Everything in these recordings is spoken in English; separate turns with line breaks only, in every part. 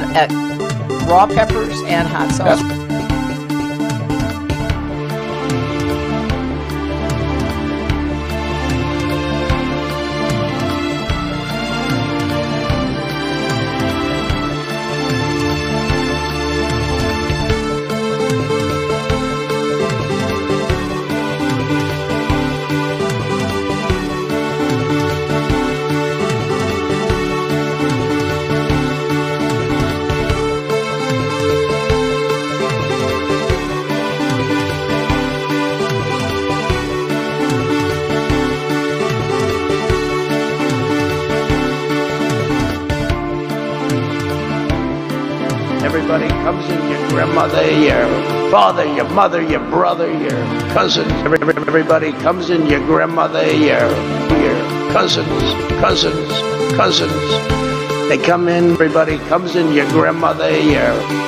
lot of raw peppers and hot sauce.
Everybody comes in, your grandmother, your father, your mother, your brother, your cousins. Everybody comes in, your grandmother, your cousins. They come in, everybody comes in, your grandmother, your...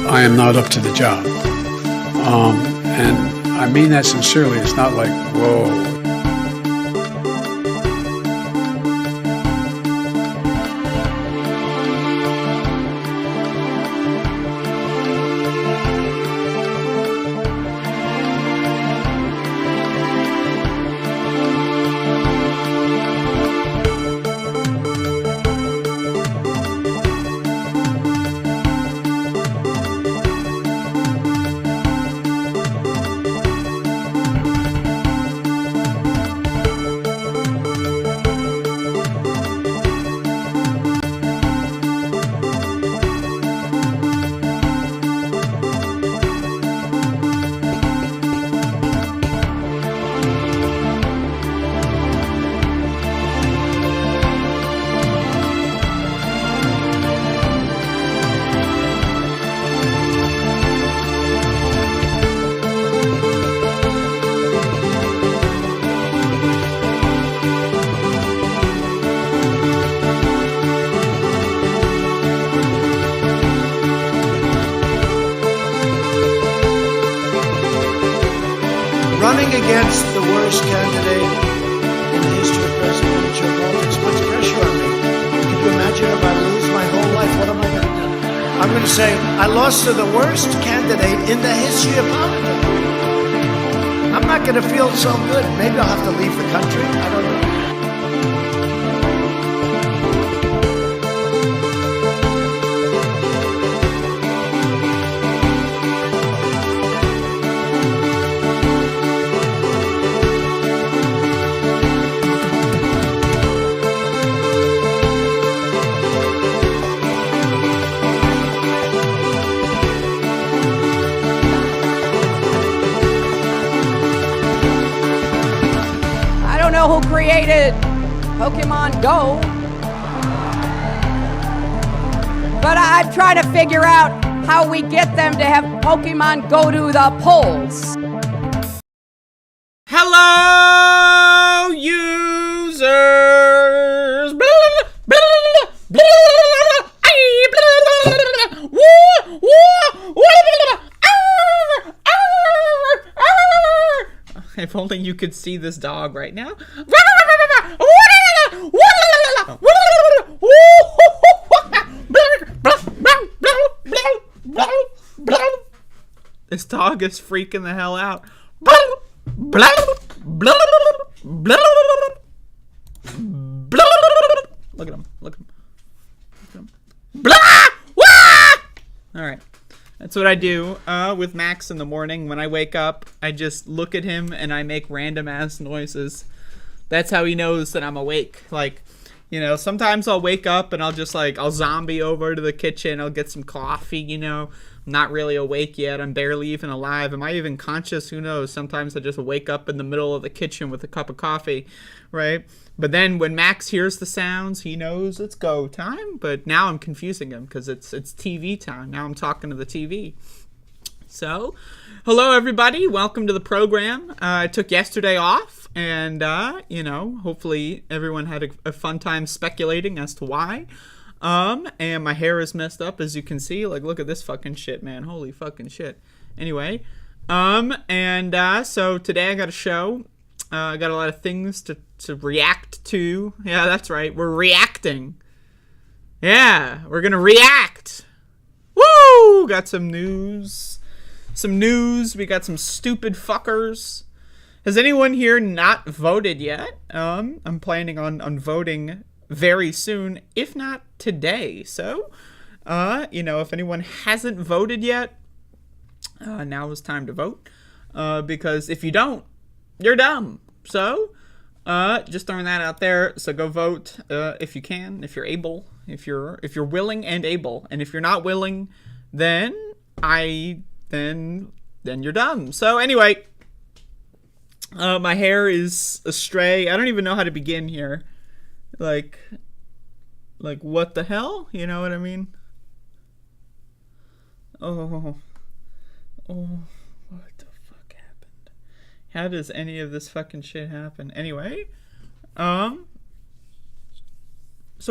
I am not up to the job. And I mean that sincerely. It's not like, whoa.
Running against the worst candidate in the history of presidential politics puts pressure on me. Can you imagine if I lose my whole life? What am I going to do? I'm going to say, I lost to the worst candidate in the history of politics. I'm not going to feel so good. Maybe I'll have to leave the country. I don't know.
Who created Pokemon Go, but I'm trying to figure out how we get them to have Pokemon go to the polls.
Hello, users. If only you could see this dog right now. This dog is freaking the hell out. All right. That's what I do with Max in the morning. When I wake up, I just look at him and I make random ass noises. That's how he knows that I'm awake. Like, you know, sometimes I'll wake up and I'll zombie over to the kitchen. I'll get some coffee, you know. I'm not really awake yet. I'm barely even alive. Am I even conscious? Who knows? Sometimes I just wake up in the middle of the kitchen with a cup of coffee, right? But then when Max hears the sounds, he knows it's go time. But now I'm confusing him because it's TV time. Now I'm talking to the TV. So, hello everybody. Welcome to the program. I took yesterday off, and you know, hopefully everyone had a fun time speculating as to why. And my hair is messed up, as you can see. Like, look at this fucking shit, man. Holy fucking shit. Anyway, so today I got a show. I got a lot of things to react to. Yeah, that's right. We're reacting. Yeah, we're gonna react. Woo! Got some news. We got some stupid fuckers. Has anyone here not voted yet? I'm planning on voting very soon, if not today. So, you know, if anyone hasn't voted yet, now is time to vote. Because if you don't, you're dumb. So, just throwing that out there. So go vote if you can, if you're able, if you're willing and able. And if you're not willing, then you're dumb. So anyway, my hair is astray. I don't even know how to begin here. Like what the hell? You know what I mean? Oh, what the fuck happened? How does any of this fucking shit happen? Anyway, so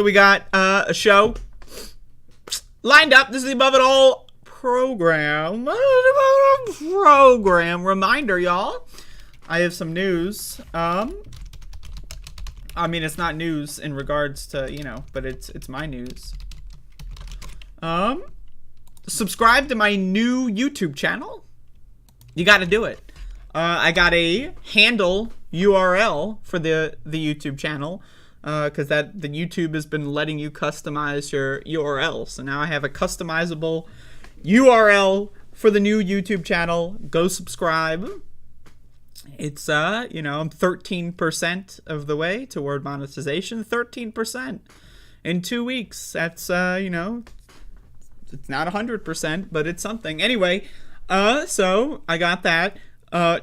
we got a show lined up. This is the Above It All program. Reminder, y'all. I have some news. I mean, it's not news in regards to, you know, but it's my news. Subscribe to my new YouTube channel. You got to do it. I got a handle URL for the YouTube channel, because the YouTube has been letting you customize your URL. So now I have a customizable URL for the new YouTube channel. Go subscribe. It's, you know, I'm 13% of the way toward monetization. 13% in 2 weeks. That's, you know, it's not 100%, but it's something. Anyway, so I got that.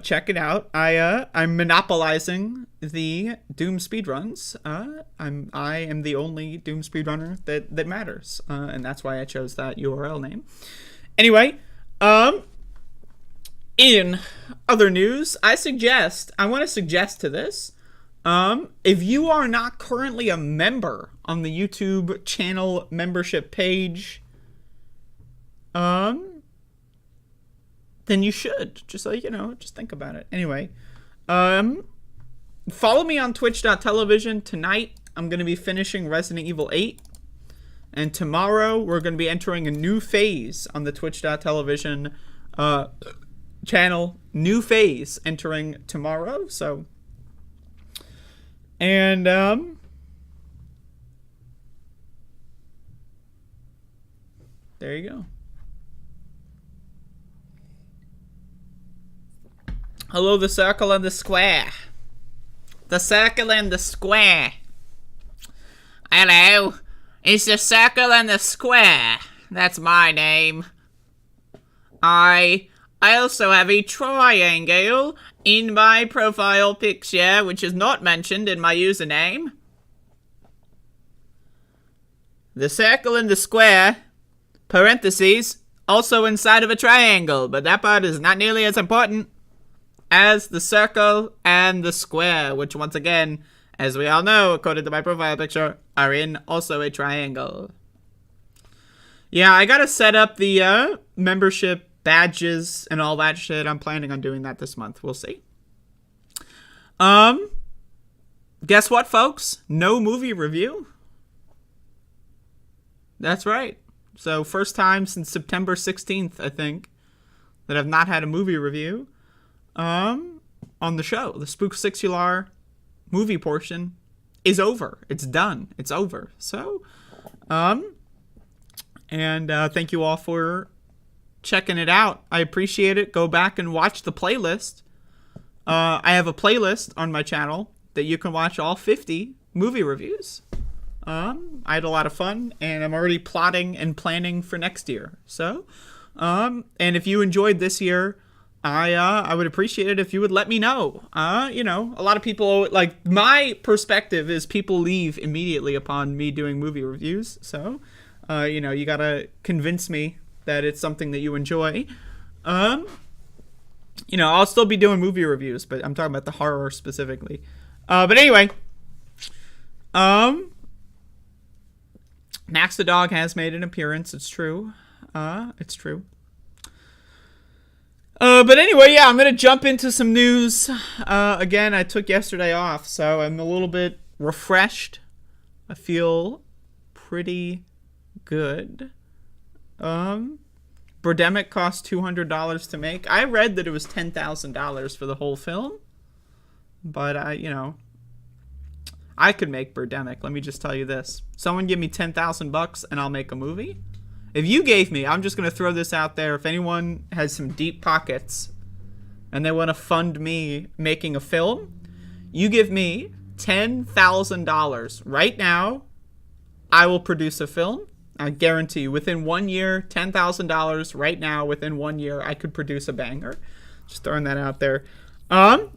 Check it out. I'm monopolizing the Doom speedruns. I am the only Doom speedrunner that matters. And that's why I chose that URL name. Anyway, in other news, I want to suggest to this, if you are not currently a member on the YouTube channel membership page, then you should. Just like, you know, just think about it. Anyway, follow me on twitch.tv. Tonight, I'm going to be finishing Resident Evil 8. And tomorrow, we're going to be entering a new phase on the twitch.tv channel. New phase entering tomorrow. So, and, there you go. Hello, the circle and the square. The circle and the square. Hello. It's the circle and the square. That's my name. I also have a triangle in my profile picture, which is not mentioned in my username. The circle and the square, parentheses, also inside of a triangle, but that part is not nearly as important as the circle and the square, which once again, as we all know, according to my profile picture, are in also a triangle. Yeah, I gotta set up the membership badges and all that shit. I'm planning on doing that this month. We'll see. Guess what, folks? No movie review. That's right. So, first time since September 16th, I think, that I've not had a movie review on the show. The Spooktacular movie portion is over. It's done. It's over. So, and thank you all for checking it out. I appreciate it. Go back and watch the playlist. I have a playlist on my channel that you can watch all 50 movie reviews. I had a lot of fun, and I'm already plotting and planning for next year. So, and if you enjoyed this year, I would appreciate it if you would let me know. You know, a lot of people, like, my perspective is people leave immediately upon me doing movie reviews. So, you know, you gotta convince me that it's something that you enjoy. You know, I'll still be doing movie reviews, but I'm talking about the horror specifically. But anyway, Max the dog has made an appearance. It's true. It's true. But anyway, yeah, I'm going to jump into some news. Again, I took yesterday off, so I'm a little bit refreshed. I feel pretty good. Birdemic cost $200 to make. I read that it was $10,000 for the whole film. But, you know, I could make Birdemic. Let me just tell you this. Someone give me $10,000 and I'll make a movie. If you gave me, I'm just going to throw this out there. If anyone has some deep pockets and they want to fund me making a film, you give me $10,000 right now, I will produce a film. I guarantee you, within 1 year, $10,000 right now, within 1 year, I could produce a banger. Just throwing that out there. All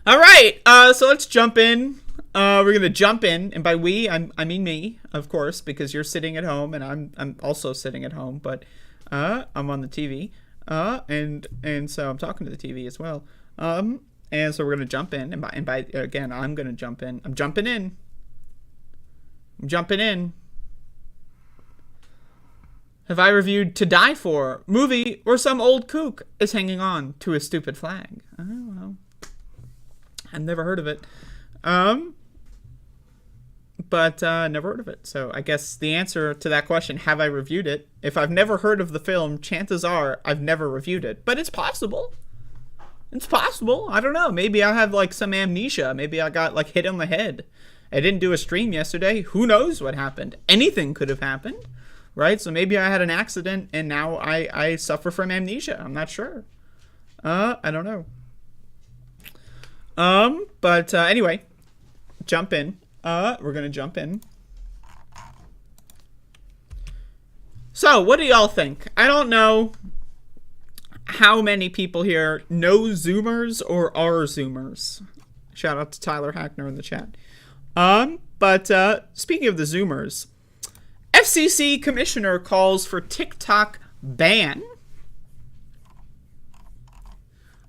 right, so let's jump in. We're going to jump in, and by we, I mean me, of course, because you're sitting at home, and I'm also sitting at home, but I'm on the TV, and so I'm talking to the TV as well. And so we're going to jump in, and by again, I'm going to jump in. I'm jumping in. Have I reviewed To Die For, movie where some old kook is hanging on to a stupid flag? Oh, well, I've never heard of it. But never heard of it. So I guess the answer to that question, have I reviewed it? If I've never heard of the film, chances are I've never reviewed it. But it's possible. It's possible. I don't know. Maybe I have, like, some amnesia. Maybe I got, like, hit on the head. I didn't do a stream yesterday. Who knows what happened? Anything could have happened, right? So maybe I had an accident and now I suffer from amnesia. I'm not sure. I don't know. But anyway, jump in. We're gonna jump in. So, what do y'all think? I don't know how many people here know Zoomers or are Zoomers. Shout out to Tyler Hackner in the chat. But speaking of the Zoomers, FCC commissioner calls for TikTok ban.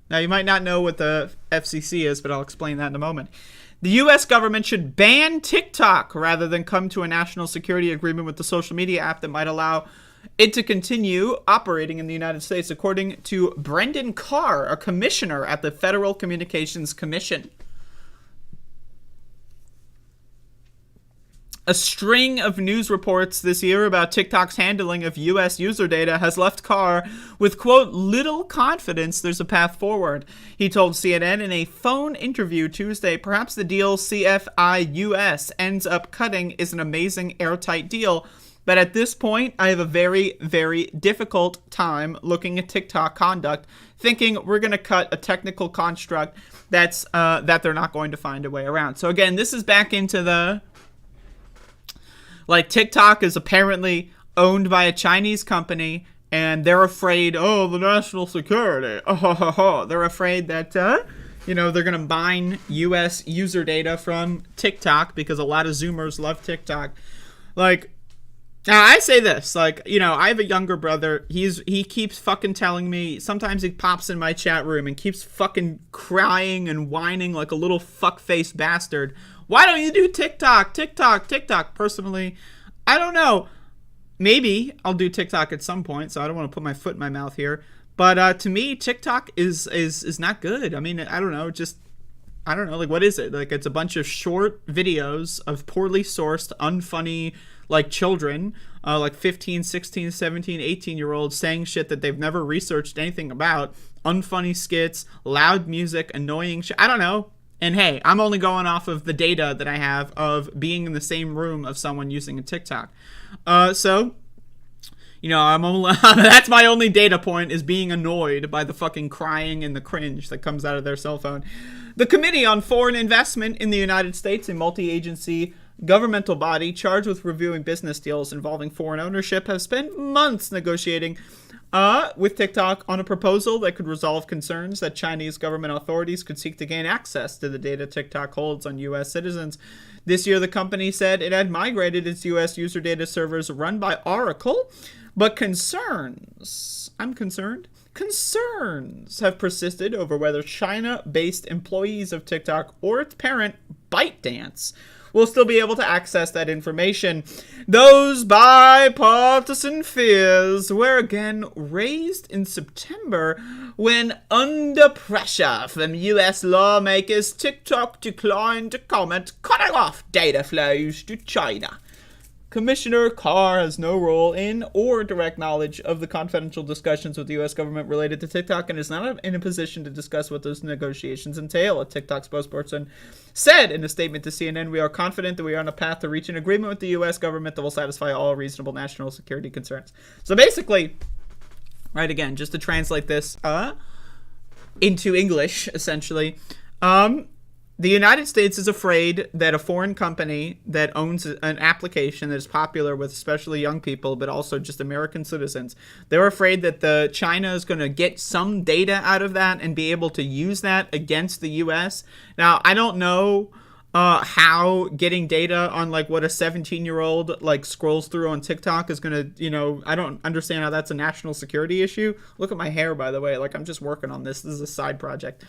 Now, you might not know what the FCC is, but I'll explain that in a moment. The U.S. government should ban TikTok rather than come to a national security agreement with the social media app that might allow it to continue operating in the United States, according to Brendan Carr, a commissioner at the Federal Communications Commission. A string of news reports this year about TikTok's handling of U.S. user data has left Carr with, quote, little confidence there's a path forward. He told CNN in a phone interview Tuesday, perhaps the deal CFI-US ends up cutting is an amazing airtight deal. But at this point, I have a very, very difficult time looking at TikTok conduct, thinking we're going to cut a technical construct that's that they're not going to find a way around. So again, this is back into the... Like, TikTok is apparently owned by a Chinese company, and they're afraid, the national security. They're afraid that, they're going to mine U.S. user data from TikTok because a lot of Zoomers love TikTok. Like, now I say this, like, I have a younger brother. He keeps fucking telling me, sometimes he pops in my chat room and keeps fucking crying and whining like a little fuck-faced bastard. Why don't you do TikTok? TikTok. Personally, I don't know. Maybe I'll do TikTok at some point, so I don't want to put my foot in my mouth here. But to me, TikTok is not good. I mean, I don't know. Like, what is it? Like, it's a bunch of short videos of poorly sourced, unfunny, like, children, like 15, 16, 17, 18-year-olds saying shit that they've never researched anything about. Unfunny skits, loud music, annoying shit. I don't know. And hey, I'm only going off of the data that I have of being in the same room of someone using a TikTok. So, I'm only that's my only data point, is being annoyed by the fucking crying and the cringe that comes out of their cell phone. The Committee on Foreign Investment in the United States, a multi-agency governmental body charged with reviewing business deals involving foreign ownership, has spent months negotiating with TikTok on a proposal that could resolve concerns that Chinese government authorities could seek to gain access to the data TikTok holds on U.S. citizens. This year, the company said it had migrated its U.S. user data servers run by Oracle, but concerns have persisted over whether China-based employees of TikTok or its parent, ByteDance, will still be able to access that information. Those bipartisan fears were again raised in September when, under pressure from U.S. lawmakers, TikTok declined to comment, cutting off data flows to China. Commissioner Carr has no role in or direct knowledge of the confidential discussions with the U.S. government related to TikTok and is not in a position to discuss what those negotiations entail. A TikTok spokesperson said in a statement to CNN, "We are confident that we are on a path to reach an agreement with the U.S. government that will satisfy all reasonable national security concerns." So basically, right, again, just to translate this into English, essentially, the United States is afraid that a foreign company that owns an application that is popular with especially young people, but also just American citizens, they're afraid that China is going to get some data out of that and be able to use that against the U.S. Now, I don't know how getting data on like what a 17-year-old like scrolls through on TikTok is going to, I don't understand how that's a national security issue. Look at my hair, by the way. Like, I'm just working on this. This is a side project.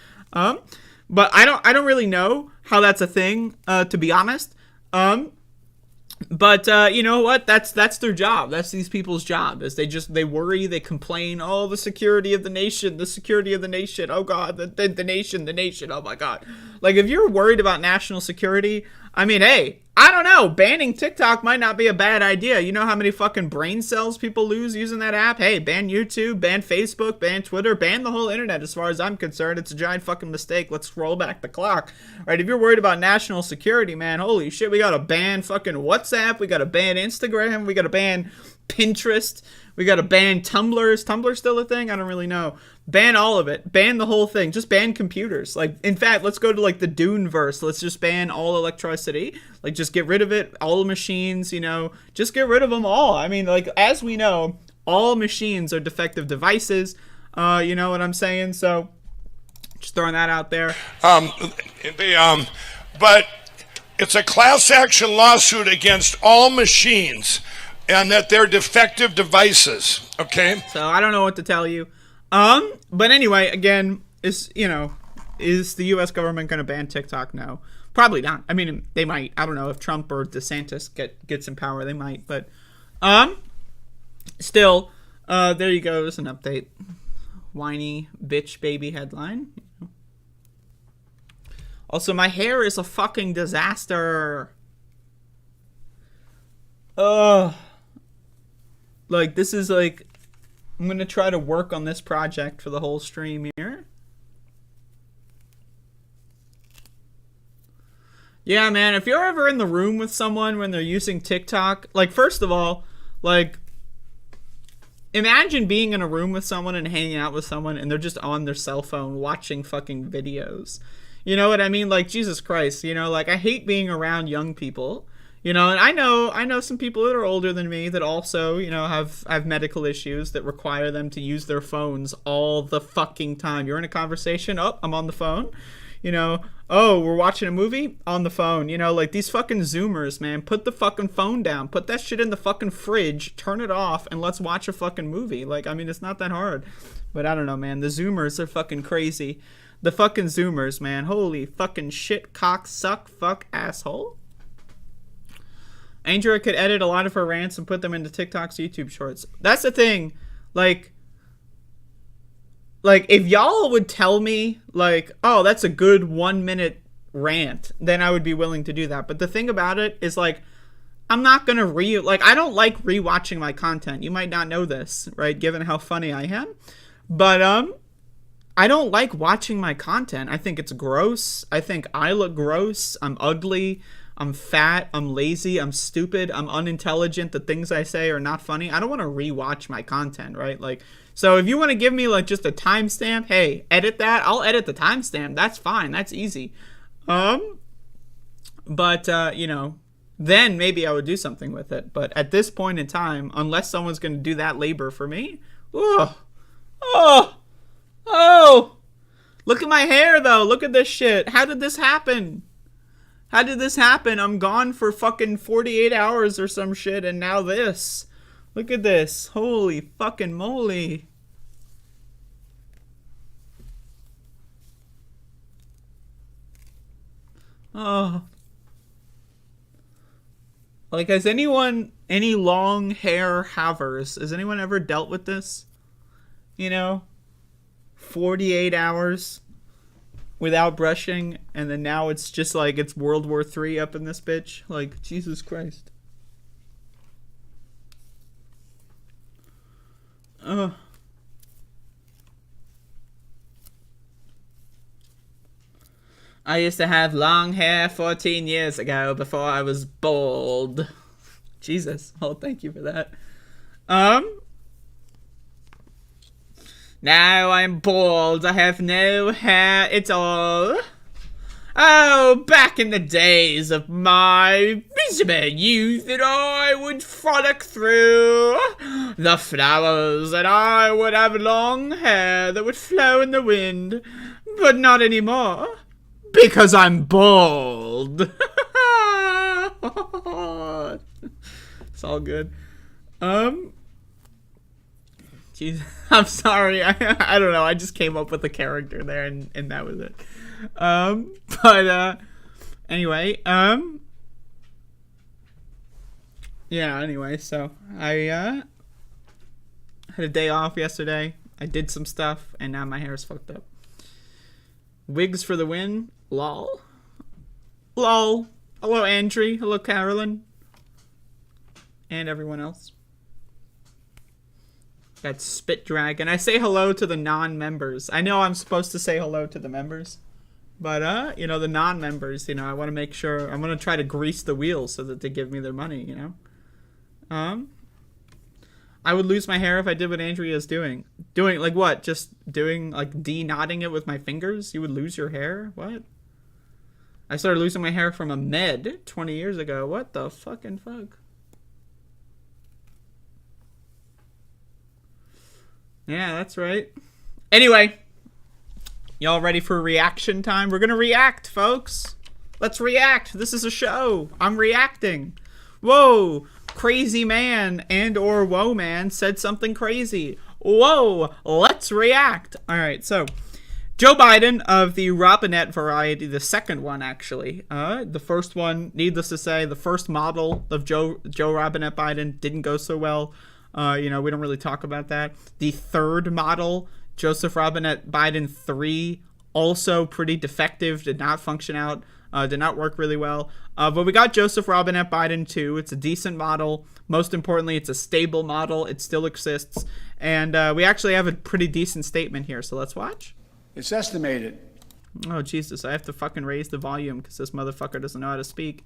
But I don't really know how that's a thing, to be honest. But you know what? That's their job. That's these people's job. Is they worry, they complain. Oh, the security of the nation, the security of the nation. Oh God, the nation. Oh my God. Like, if you're worried about national security, I mean, hey, I don't know. Banning TikTok might not be a bad idea. You know how many fucking brain cells people lose using that app? Hey, ban YouTube, ban Facebook, ban Twitter, ban the whole internet. As far as I'm concerned, it's a giant fucking mistake. Let's roll back the clock. Right? If you're worried about national security, man, holy shit, we gotta ban fucking WhatsApp. We gotta ban Instagram. We gotta ban Pinterest. We gotta ban Tumblr. Is Tumblr still a thing? I don't really know. Ban all of it. Ban the whole thing. Just ban computers. Like, in fact, let's go to like the Dune-verse. Let's just ban all electricity. Like, just get rid of it. All machines, just get rid of them all. I mean, like, as we know, all machines are defective devices. You know what I'm saying? So, just throwing that out there.
But it's a class action lawsuit against all machines, and that they're defective devices, okay?
So I don't know what to tell you. But anyway, again, is the U.S. government going to ban TikTok? No, probably not. I mean, they might. I don't know if Trump or DeSantis gets in power, they might. But still, there you go. There's an update. Whiny bitch baby headline. Also, my hair is a fucking disaster. Like, this is like, I'm going to try to work on this project for the whole stream here. Yeah, man, if you're ever in the room with someone when they're using TikTok, like, first of all, like, imagine being in a room with someone and hanging out with someone and they're just on their cell phone watching fucking videos. You know what I mean? Like, Jesus Christ, like, I hate being around young people. And I know some people that are older than me that also, have medical issues that require them to use their phones all the fucking time. You're in a conversation, oh, I'm on the phone. Oh, we're watching a movie, on the phone. Like, these fucking Zoomers, man, put the fucking phone down. Put that shit in the fucking fridge, turn it off, and let's watch a fucking movie. Like, I mean, it's not that hard. But I don't know, man. The Zoomers are fucking crazy. The fucking Zoomers, man. Holy fucking shit, cock, suck, fuck, asshole. Andrea could edit a lot of her rants and put them into TikTok's YouTube shorts. That's the thing. Like, if y'all would tell me, like, oh, that's a good 1-minute rant, then I would be willing to do that. But the thing about it is, like, I'm not going to I don't like rewatching my content. You might not know this, right, given how funny I am. But, I don't like watching my content. I think it's gross. I think I look gross. I'm ugly. I'm fat, I'm lazy, I'm stupid, I'm unintelligent, the things I say are not funny, I don't want to rewatch my content, right? Like, so if you want to give me like just a timestamp, hey, edit that, I'll edit the timestamp. That's fine. That's easy. But you know, then maybe I would do something with it. But at this point in time, unless someone's going to do that labor for me, oh, look at my hair though. Look at this shit. How did this happen? How did this happen? I'm gone for fucking 48 hours or some shit, and now this. Look at this. Holy fucking moly. Oh. Like, has anyone, any long hair havers, has anyone ever dealt with this? You know? 48 hours without brushing, and then now it's just like it's World War III up in this bitch. Like, Jesus Christ. Ugh. I used to have long hair 14 years ago before I was bald. Jesus. Oh, thank you for that. Now I'm bald. I have no hair at all. Oh, back in the days of my miserable youth, that I would frolic through the flowers, and I would have long hair that would flow in the wind, but not anymore, because I'm bald. It's all good. Jeez, I'm sorry. I don't know. I just came up with a character there, and that was it. Anyway, yeah, anyway, so I, had a day off yesterday. I did some stuff, and now my hair is fucked up. Wigs for the win. Lol. Lol. Hello, Andrea. Hello, Carolyn. And everyone else. Got Spit Dragon. I say hello to the non-members. I know I'm supposed to say hello to the members. But, you know, the non-members, you know, I want to make sure, I'm going to try to grease the wheels so that they give me their money, you know? I would lose my hair if I did what Andrea is doing. Doing, like, what? Just doing, like, de-knotting it with my fingers? You would lose your hair? What? I started losing my hair from a med 20 years ago. What the fucking fuck? Yeah, that's right. Anyway. Y'all ready for reaction time? We're gonna react, folks. Let's react. This is a show. I'm reacting. Whoa. Crazy man and or whoa man said something crazy. Whoa. Let's react. All right, so Joe Biden of the Robinette variety, the second one actually. The first one, needless to say, the first model of Joe Robinette Biden didn't go so well. You know, we don't really talk about that. The third model, Joseph Robinette Biden 3, also pretty defective, did not function out, did not work really well. But we got Joseph Robinette Biden 2. It's a decent model. Most importantly, it's a stable model. It still exists. And we actually have a pretty decent statement here, so let's watch.
It's estimated.
Oh, Jesus, I have to fucking raise the volume because this motherfucker doesn't know how to speak.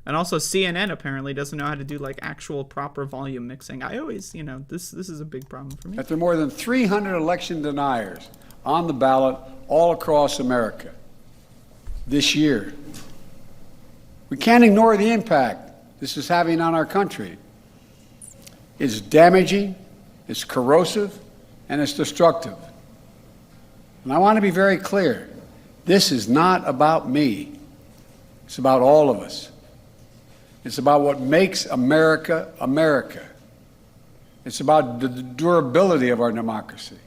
And also CNN apparently doesn't know how to do like actual proper volume mixing. I always, you know, this is a big problem for me.
That there are more than 300 election deniers on the ballot all across America this year. We can't ignore the impact this is having on our country. It's damaging, it's corrosive, and it's destructive. And I want to be very clear. This is not about me. It's about all of us. It's about what makes America, America. It's about the durability of our democracy.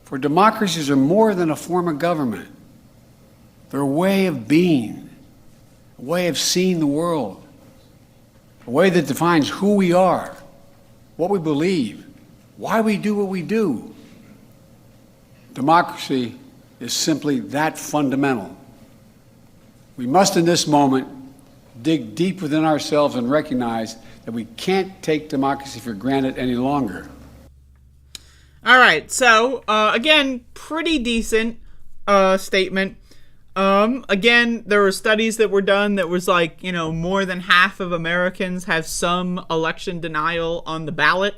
For democracies are more than a form of government. They're a way of being, a way of seeing the world, a way that defines who we are, what we believe, why we do what we do. Democracy is simply that fundamental. We must, in this moment, dig deep within ourselves and recognize that we can't take democracy for granted any longer.
All right, so again, pretty decent statement. Again, there were studies that were done that was like, more than half of Americans have some election denial on the ballot.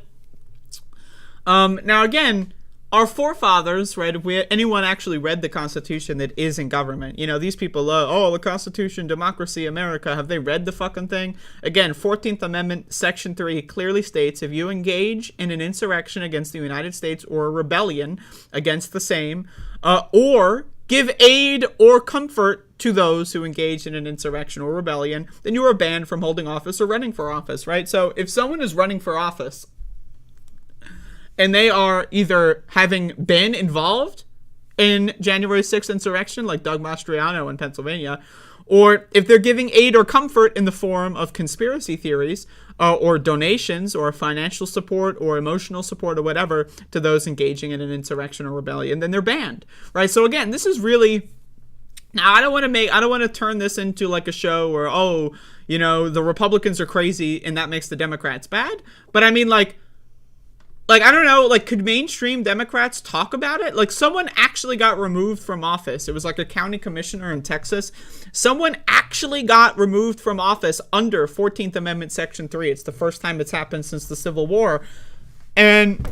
Now again, our forefathers, right, if anyone actually read the Constitution that is in government, these people, the Constitution, democracy, America, have they read the fucking thing? Again, 14th Amendment, Section 3 clearly states, if you engage in an insurrection against the United States or a rebellion against the same, or give aid or comfort to those who engage in an insurrection or rebellion, then you are banned from holding office or running for office, right? So if someone is running for office and they are either having been involved in January 6th insurrection, like Doug Mastriano in Pennsylvania, or if they're giving aid or comfort in the form of conspiracy theories, or donations, or financial support, or emotional support, or whatever, to those engaging in an insurrection or rebellion, then they're banned, right? So again, this is really... Now, I don't want to turn this into like a show where, the Republicans are crazy and that makes the Democrats bad. But I mean, like, I don't know, like, could mainstream Democrats talk about it? Like, someone actually got removed from office. It was like a county commissioner in Texas. Someone actually got removed from office under 14th Amendment Section 3. It's the first time it's happened since the Civil War. And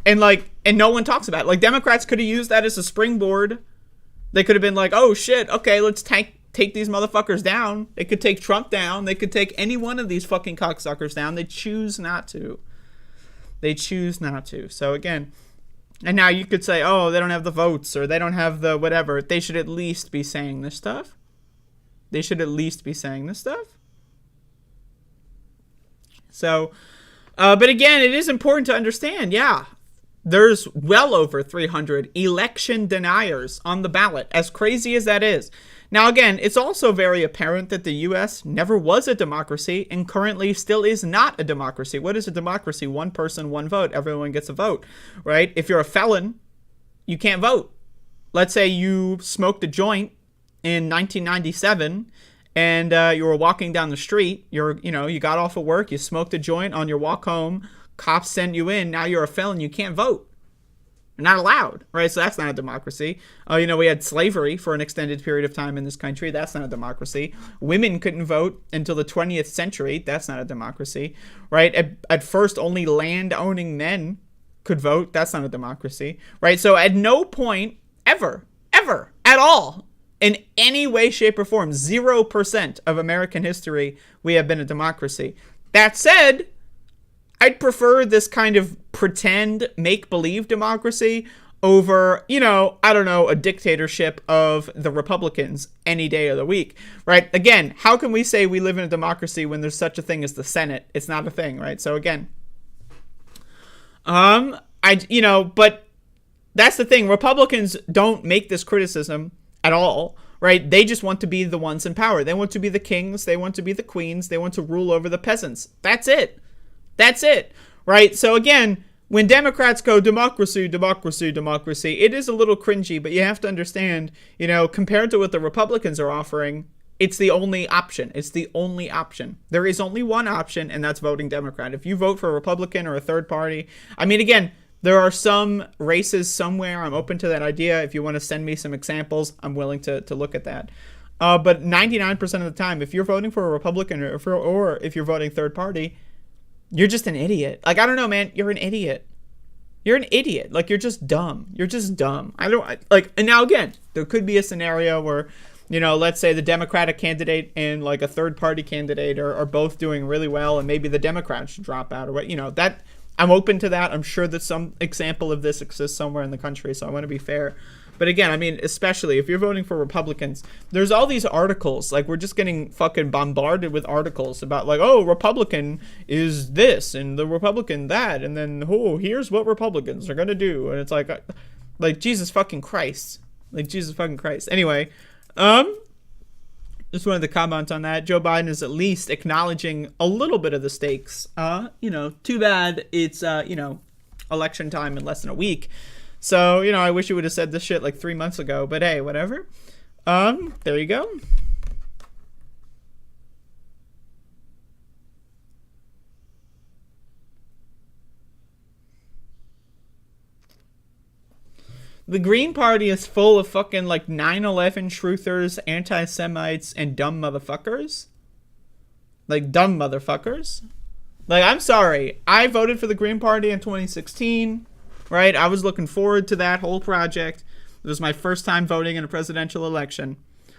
no one talks about it. Like, Democrats could have used that as a springboard. They could have been like, oh shit, okay, let's take these motherfuckers down. They could take Trump down. They could take any one of these fucking cocksuckers down. They choose not to. So again, and now you could say, oh, they don't have the votes or they don't have the whatever. They should at least be saying this stuff. So, but again, it is important to understand, there's well over 300 election deniers on the ballot, as crazy as that is. Now, again, it's also very apparent that the U.S. never was a democracy and currently still is not a democracy. What is a democracy? One person, one vote. Everyone gets a vote, right? If you're a felon, you can't vote. Let's say you smoked a joint in 1997 and you were walking down the street. You got off of work, you smoked a joint on your walk home. Cops send you in. Now you're a felon. You can't vote. You're not allowed, right? So that's not a democracy. We had slavery for an extended period of time in this country. That's not a democracy. Women couldn't vote until the 20th century. That's not a democracy, right? At first, only land-owning men could vote. That's not a democracy, right? So at no point, ever, at all, in any way, shape, or form, 0% of American history, we have been a democracy. That said, I'd prefer this kind of pretend make-believe democracy over, a dictatorship of the Republicans any day of the week, right? Again, how can we say we live in a democracy when there's such a thing as the Senate? It's not a thing, right? So again, but that's the thing. Republicans don't make this criticism at all, right? They just want to be the ones in power. They want to be the kings. They want to be the queens. They want to rule over the peasants. That's it, right? So again, when Democrats go democracy, it is a little cringy, but you have to understand, compared to what the Republicans are offering, it's the only option. There is only one option, and that's voting Democrat. If you vote for a Republican or a third party, again, there are some races somewhere. I'm open to that idea. If you want to send me some examples, I'm willing to look at that. But 99% of the time, if you're voting for a Republican or if you're voting third party, you're just an idiot. Like, I don't know, man. You're an idiot. Like, you're just dumb. And now again, there could be a scenario where, let's say the Democratic candidate and like a third party candidate are both doing really well and maybe the Democrats should drop out or what, that I'm open to that. I'm sure that some example of this exists somewhere in the country. So I want to be fair. But again, especially if you're voting for Republicans, there's all these articles. Like, we're just getting fucking bombarded with articles about, like, oh, Republican is this and the Republican that. And then, oh, here's what Republicans are going to do. And it's like Jesus fucking Christ. Anyway, just wanted to comment on that. Joe Biden is at least acknowledging a little bit of the stakes. Too bad it's, election time in less than a week. So, I wish you would have said this shit like 3 months ago, but hey, whatever. There you go. The Green Party is full of fucking like 9/11 truthers, anti-Semites, and dumb motherfuckers. Like dumb motherfuckers. Like, I'm sorry. I voted for the Green Party in 2016, right? I was looking forward to that whole project. It was my first time voting in a presidential election.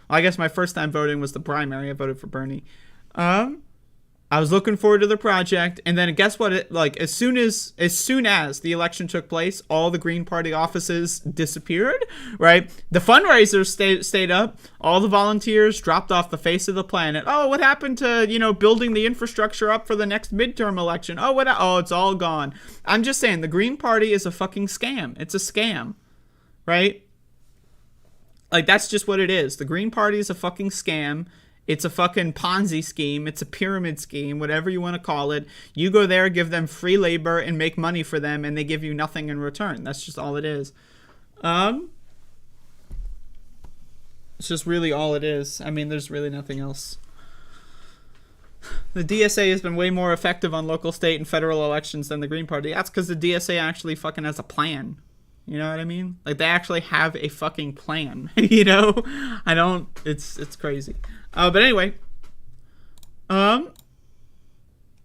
Well, I guess my first time voting was the primary. I voted for Bernie. I was looking forward to the project, and then guess what? As soon as the election took place, all the Green Party offices disappeared, right? The fundraisers stayed up. All the volunteers dropped off the face of the planet. Oh, what happened to, building the infrastructure up for the next midterm election? Oh, it's all gone. I'm just saying, the Green Party is a fucking scam. It's a scam, right? Like, that's just what it is. The Green Party is a fucking scam. It's a fucking Ponzi scheme. It's a pyramid scheme, whatever you want to call it. You go there, give them free labor, and make money for them, and they give you nothing in return. That's just all it is. It's just really all it is. I mean, there's really nothing else. The DSA has been way more effective on local, state, and federal elections than the Green Party. That's because the DSA actually fucking has a plan. You know what I mean? Like, they actually have a fucking plan. It's crazy. But anyway, I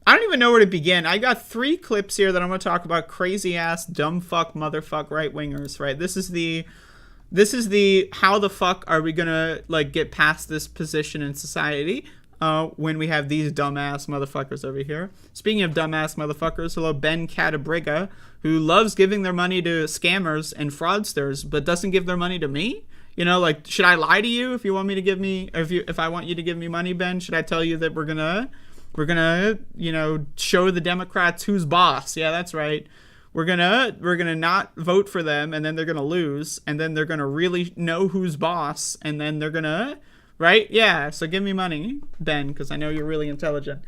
don't even know where to begin. I got 3 clips here that I'm going to talk about crazy ass, dumb fuck, motherfuck right wingers, right? This is the how the fuck are we going to like get past this position in society when we have these dumbass motherfuckers over here. Speaking of dumbass motherfuckers, hello, Ben Catabriga, who loves giving their money to scammers and fraudsters, but doesn't give their money to me. Like, should I lie to you if you want me to give me, if I want you to give me money, Ben? Should I tell you that we're gonna, show the Democrats who's boss? Yeah, that's right. We're gonna not vote for them, and then they're gonna lose, and then they're gonna really know who's boss, and then they're gonna, right? Yeah. So give me money, Ben, because I know you're really intelligent.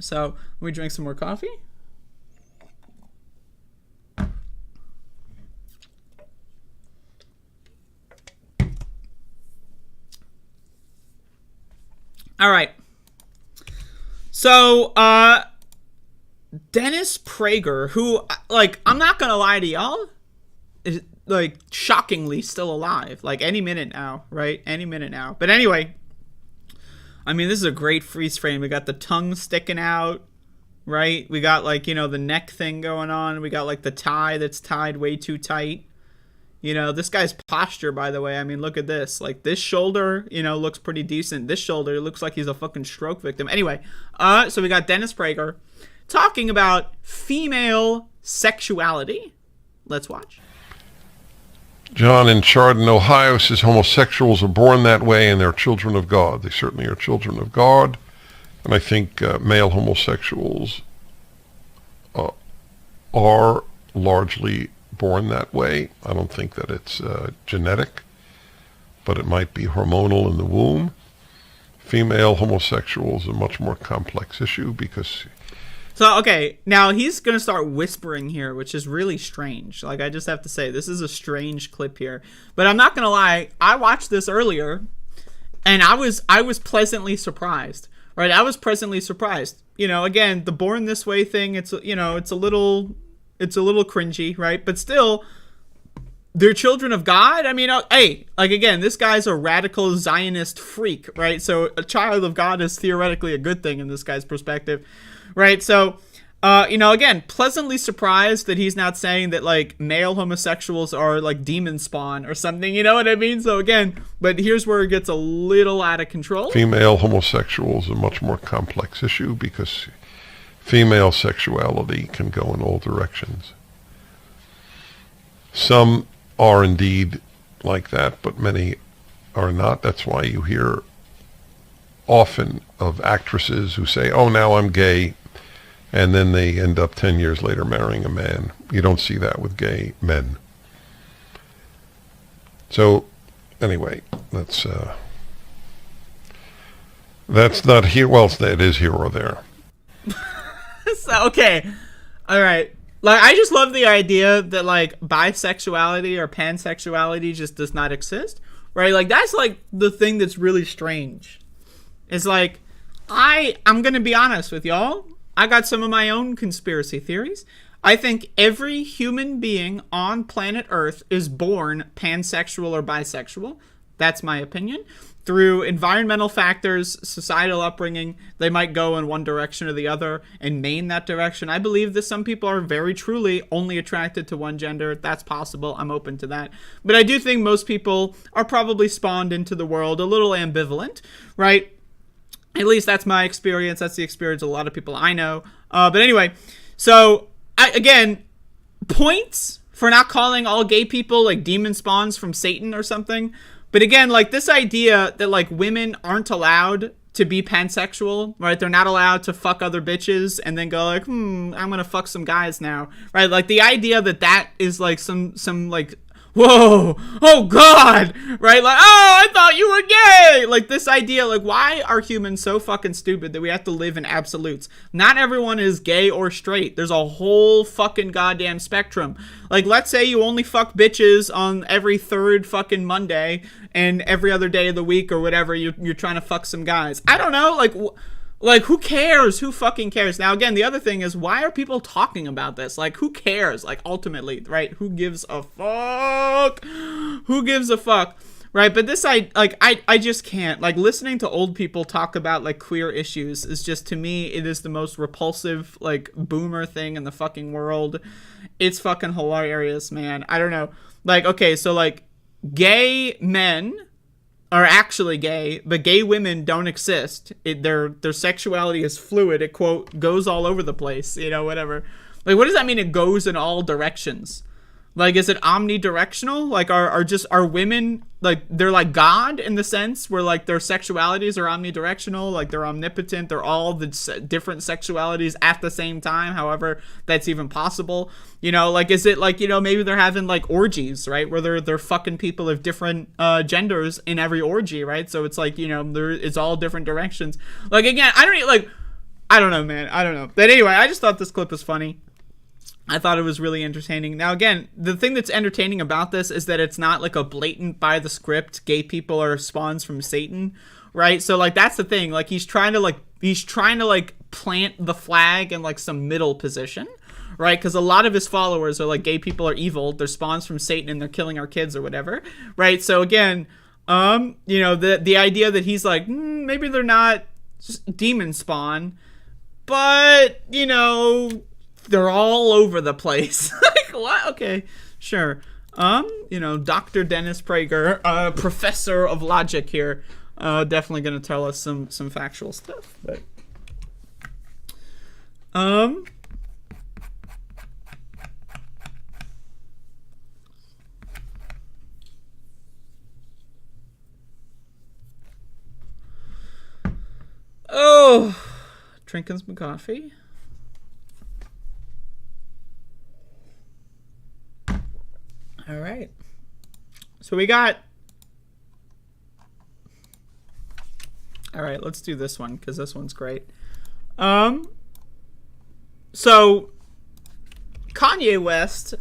So let me drink some more coffee. All right. So, Dennis Prager, who, like, I'm not going to lie to y'all, is, like, shockingly still alive. Like, any minute now, right? Any minute now. But anyway, I mean, this is a great freeze frame. We got the tongue sticking out, right? We got, like, the neck thing going on. We got, like, the tie that's tied way too tight. This guy's posture, by the way, I mean, look at this. Like, this shoulder, looks pretty decent. This shoulder looks like he's a fucking stroke victim. Anyway, so we got Dennis Prager talking about female sexuality. Let's watch.
John in Chardon, Ohio says homosexuals are born that way and they're children of God. They certainly are children of God. And I think male homosexuals are largely born that way. I don't think that it's genetic, but it might be hormonal in the womb. Female homosexuals are a much more complex issue because...
So, okay, now he's going to start whispering here, which is really strange. Like, I just have to say, this is a strange clip here. But I'm not going to lie, I watched this earlier, and I was pleasantly surprised, right? I was pleasantly surprised. Again, the born this way thing, it's a little cringy, right? But still, they're children of God. I mean, hey, like, again, this guy's a radical Zionist freak, right? So a child of God is theoretically a good thing in this guy's perspective, right? So, again, pleasantly surprised that he's not saying that, like, male homosexuals are, like, demon spawn or something, you know what I mean? So, again, but here's where it gets a little out of control.
Female homosexuals are a much more complex issue because female sexuality can go in all directions. Some are indeed like that, but many are not. That's why you hear often of actresses who say, oh, now I'm gay, and then they end up 10 years later marrying a man. You don't see that with gay men. So, anyway, that's not here. Well, it is here or there.
So, okay. All right. Like, I just love the idea that, like, bisexuality or pansexuality just does not exist, right? Like, that's, like, the thing that's really strange. It's like, I'm going to be honest with y'all. I got some of my own conspiracy theories. I think every human being on planet Earth is born pansexual or bisexual. That's my opinion. Through environmental factors, societal upbringing, they might go in one direction or the other and main that direction. I believe that some people are very truly only attracted to one gender. That's possible. I'm open to that. But I do think most people are probably spawned into the world a little ambivalent, right? At least that's my experience. That's the experience of a lot of people I know. But anyway, so again, points for not calling all gay people like demon spawns from Satan or something. But again, like this idea that like women aren't allowed to be pansexual, right? They're not allowed to fuck other bitches and then go like, I'm gonna fuck some guys now, right? Like the idea that that is like some like, whoa, oh God, right? Like, oh, I thought you were gay. Like this idea, like why are humans so fucking stupid that we have to live in absolutes? Not everyone is gay or straight. There's a whole fucking goddamn spectrum. Like let's say you only fuck bitches on every third fucking Monday and every other day of the week or whatever, you're trying to fuck some guys. I don't know, like, who cares? Who fucking cares? Now, again, the other thing is, why are people talking about this? Like, who cares? Like, ultimately, right? Who gives a fuck? Who gives a fuck? Right? But this, I just can't. Like, listening to old people talk about, like, queer issues is just, to me, it is the most repulsive, like, boomer thing in the fucking world. It's fucking hilarious, man. I don't know. Like, okay, so, like, gay men are actually gay, but gay women don't exist. Their sexuality is fluid. It, quote, goes all over the place, you know, whatever. Like, what does that mean? It goes in all directions. Like, is it omnidirectional? Like, are women, like, they're like God in the sense where, like, their sexualities are omnidirectional, like, they're omnipotent, they're all the different sexualities at the same time, however that's even possible. You know, like, is it, like, you know, maybe they're having, like, orgies, right, where they're fucking people of different genders in every orgy, right? So it's, like, you know, it's all different directions. Like, again, I don't know, man. I don't know. But anyway, I just thought this clip was funny. I thought it was really entertaining. Now, again, the thing that's entertaining about this is that it's not like a blatant by the script, gay people are spawns from Satan, right? So, like, that's the thing. Like, he's trying to plant the flag in, like, some middle position, right? Because a lot of his followers are like, gay people are evil, they're spawns from Satan and they're killing our kids or whatever, right? So, again, you know, the idea that he's like, maybe they're not demon spawn, but, you know, they're all over the place. Like, what? Okay, sure. You know, Dr. Dennis Prager, professor of logic here, definitely going to tell us some factual stuff. But, oh, drinking some coffee. All right. So we got... All right, let's do this one because this one's great. So Kanye West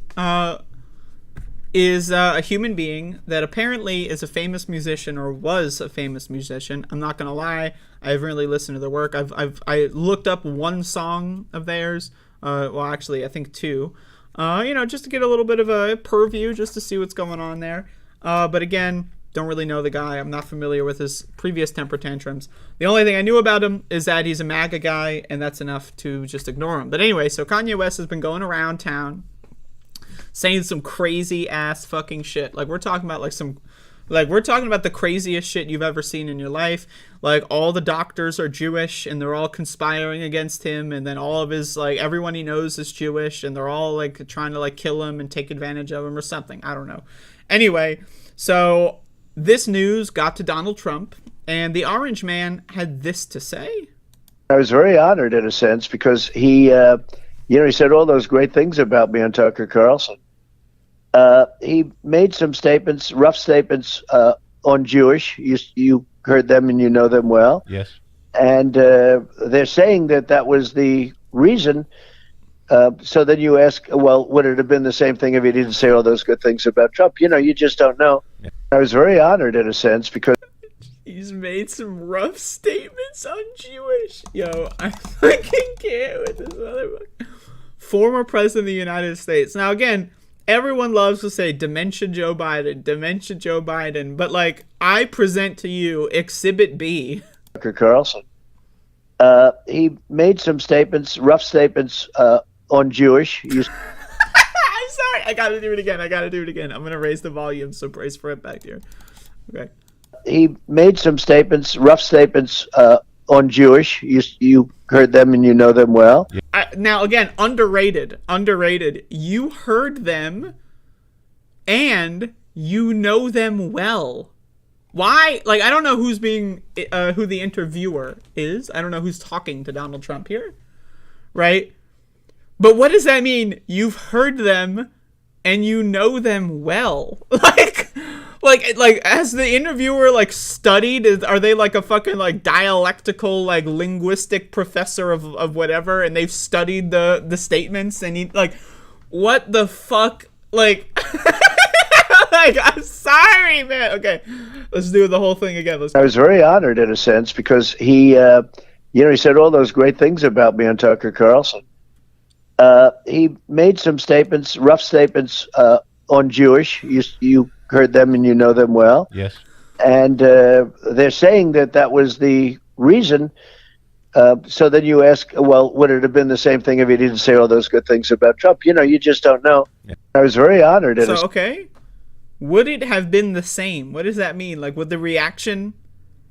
is a human being that apparently is a famous musician or was a famous musician. I'm not gonna lie, I haven't really listened to their work. I looked up one song of theirs. Well, actually, I think two. You know, just to get a little bit of a purview, just to see what's going on there. But again, don't really know the guy. I'm not familiar with his previous temper tantrums. The only thing I knew about him is that he's a MAGA guy, and that's enough to just ignore him. But anyway, so Kanye West has been going around town saying some crazy ass fucking shit. Like, we're talking about we're talking about the craziest shit you've ever seen in your life. Like, all the doctors are Jewish and they're all conspiring against him, and then all of his, like, everyone he knows is Jewish and they're all, like, trying to, like, kill him and take advantage of him or something. I don't know. Anyway, so this news got to Donald Trump, and the Orange Man had this to say.
I was very honored in a sense because he said all those great things about me on Tucker Carlson. He made some statements, rough statements on Jewish. You heard them and you know them well.
Yes.
And they're saying that was the reason. So then you ask, well, would it have been the same thing if he didn't say all those good things about Trump? You know, you just don't know. Yeah. I was very honored in a sense because
he's made some rough statements on Jewish. Yo, I fucking can't with this motherfucker. former president of the United States. Now, again, everyone loves to say dementia Joe Biden, but like I present to you Exhibit B.
Tucker Carlson. He made some statements, rough statements on Jewish.
I'm sorry. I gotta do it again. I'm gonna raise the volume so brace for it back here. Okay.
He made some statements, rough statements on Jewish. You heard them and you know them well.
Now, again, underrated. You heard them and you know them well. Why? Like, I don't know who the interviewer is. I don't know who's talking to Donald Trump here. Right? But what does that mean? You've heard them and you know them well. Like as the interviewer like studied, are they like a fucking like dialectical like linguistic professor of whatever, and they've studied the statements and he like what the fuck like like I'm sorry, man. Okay, let's do the whole thing again.
I was very honored in a sense because he he said all those great things about me on Tucker Carlson. He made some statements, rough statements on Jewish. You heard them and you know them well.
Yes.
And they're saying that was the reason. So then you ask, well, would it have been the same thing if he didn't say all those good things about Trump? You just don't know. Yeah. I was very honored.
Okay. Would it have been the same? What does that mean? Like, would the reaction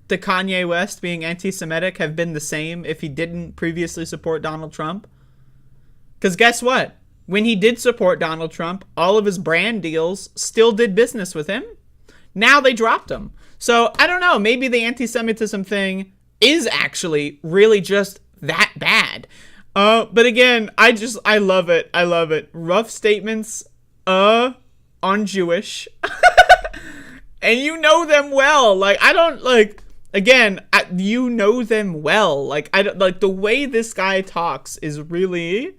to Kanye West being anti-Semitic have been the same if he didn't previously support Donald Trump? Because guess what? When he did support Donald Trump, all of his brand deals still did business with him. Now they dropped him. So I don't know. Maybe the anti-Semitism thing is actually really just that bad. But again, I love it. I love it. Rough statements on Jewish. And you know them well. Like, I don't like, again, you know them well. Like, I don't like the way this guy talks is really,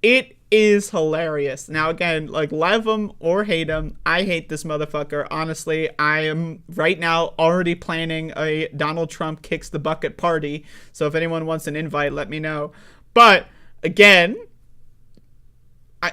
it is hilarious. Now, again, like, love him or hate him, I hate this motherfucker. Honestly, I am right now already planning a Donald Trump kicks the bucket party. So if anyone wants an invite, let me know. But again,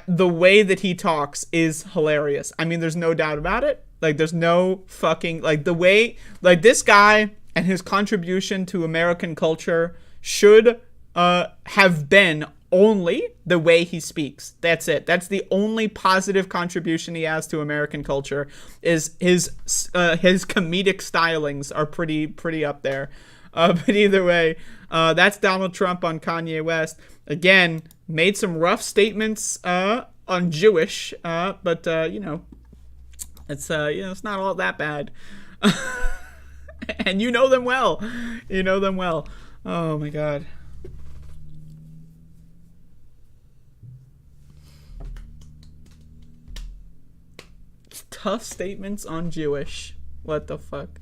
the way that he talks is hilarious. I mean, there's no doubt about it. Like, there's no fucking, like, the way, like, this guy and his contribution to American culture should have been only the way he speaks. That's it. That's the only positive contribution he has to American culture, is his comedic stylings are pretty up there. But either way, that's Donald Trump on Kanye West. Again, made some rough statements on Jewish, but it's it's not all that bad. And you know them well. You know them well. Oh my God. Tough statements on Jewish. What the fuck?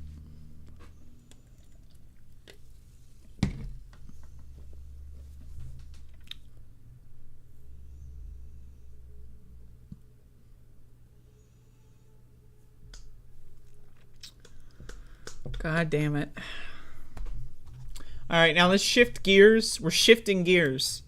God damn it. Alright, now let's shift gears. We're shifting gears.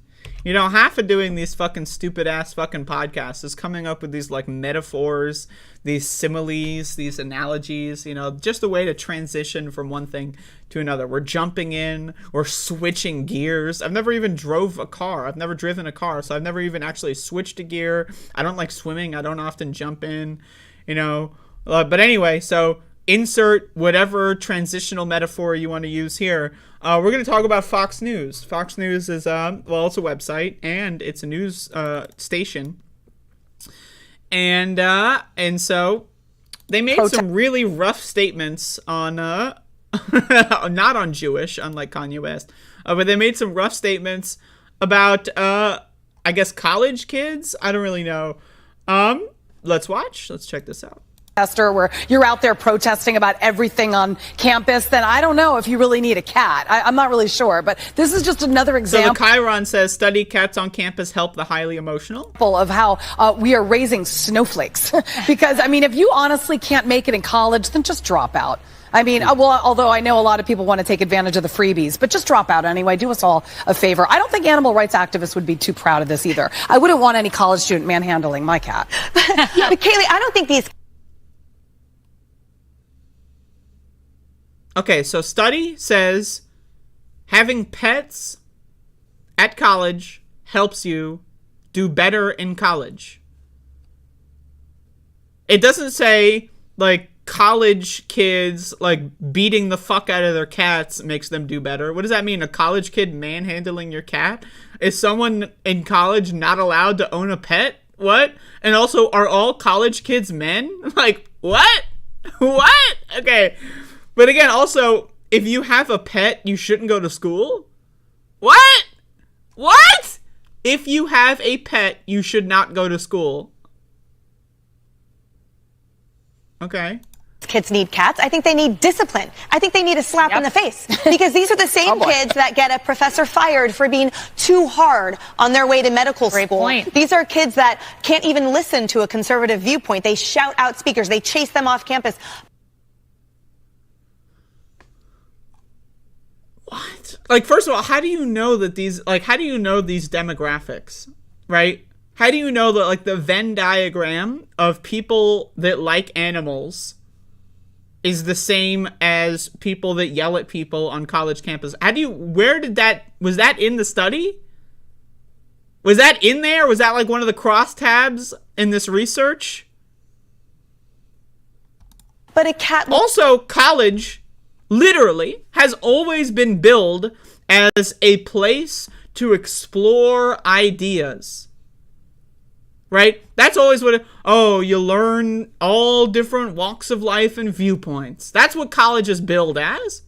Half of doing these fucking stupid ass fucking podcasts is coming up with these like metaphors, these similes, these analogies, just a way to transition from one thing to another. We're jumping in, we're switching gears. I've never even drove a car. I've never driven a car, so I've never even actually switched a gear. I don't like swimming. I don't often jump in, But anyway, so insert whatever transitional metaphor you want to use here. We're going to talk about Fox News. Fox News is, it's a website, and it's a news station. And so they made some really rough statements on, not on Jewish, unlike Kanye West, but they made some rough statements about, I guess, college kids? I don't really know. Let's watch. Let's check this out.
Where you're out there protesting about everything on campus, then I don't know if you really need a cat. I'm not really sure, but this is just another example.
So the Chiron says, study cats on campus help the highly emotional.
Of how we are raising snowflakes. Because, I mean, if you honestly can't make it in college, then just drop out. I mean, well, although I know a lot of people want to take advantage of the freebies, but just drop out anyway. Do us all a favor. I don't think animal rights activists would be too proud of this either. I wouldn't want any college student manhandling my cat.
But Kaylee, I don't think these...
Okay, so study says having pets at college helps you do better in college. It doesn't say, like, college kids, like, beating the fuck out of their cats makes them do better. What does that mean? A college kid manhandling your cat? Is someone in college not allowed to own a pet? What? And also, are all college kids men? Like, what? What? Okay. But again, also, if you have a pet, you shouldn't go to school? What? What? If you have a pet, you should not go to school. Okay.
Kids need cats. I think they need discipline. I think they need a slap in the face, because these are the same kids that get a professor fired for being too hard on their way to medical school.
Point.
These are kids that can't even listen to a conservative viewpoint. They shout out speakers. They chase them off campus.
What? Like, first of all, how do you know that these, like, how do you know these demographics, right? How do you know that, like, the Venn diagram of people that like animals is the same as people that yell at people on college campus? How do you, where did that, was that in the study? Was that in there? Was that like one of the crosstabs in this research?
But a cat...
Also, college literally has always been billed as a place to explore ideas. Right? That's always what, you learn all different walks of life and viewpoints. That's what college is billed as.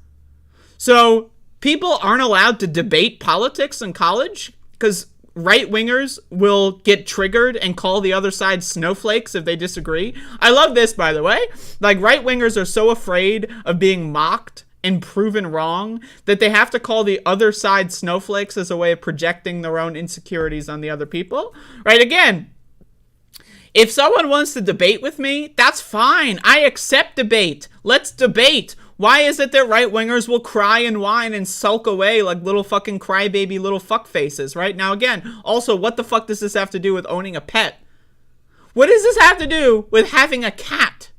So people aren't allowed to debate politics in college because right-wingers will get triggered and call the other side snowflakes if they disagree. I love this, by the way. Like, right-wingers are so afraid of being mocked and proven wrong that they have to call the other side snowflakes as a way of projecting their own insecurities on the other people. Right? Again, if someone wants to debate with me, that's fine. I accept debate. Let's debate. Why is it that right-wingers will cry and whine and sulk away like little fucking crybaby little fuck faces, right? Now, again, also, what the fuck does this have to do with owning a pet? What does this have to do with having a cat?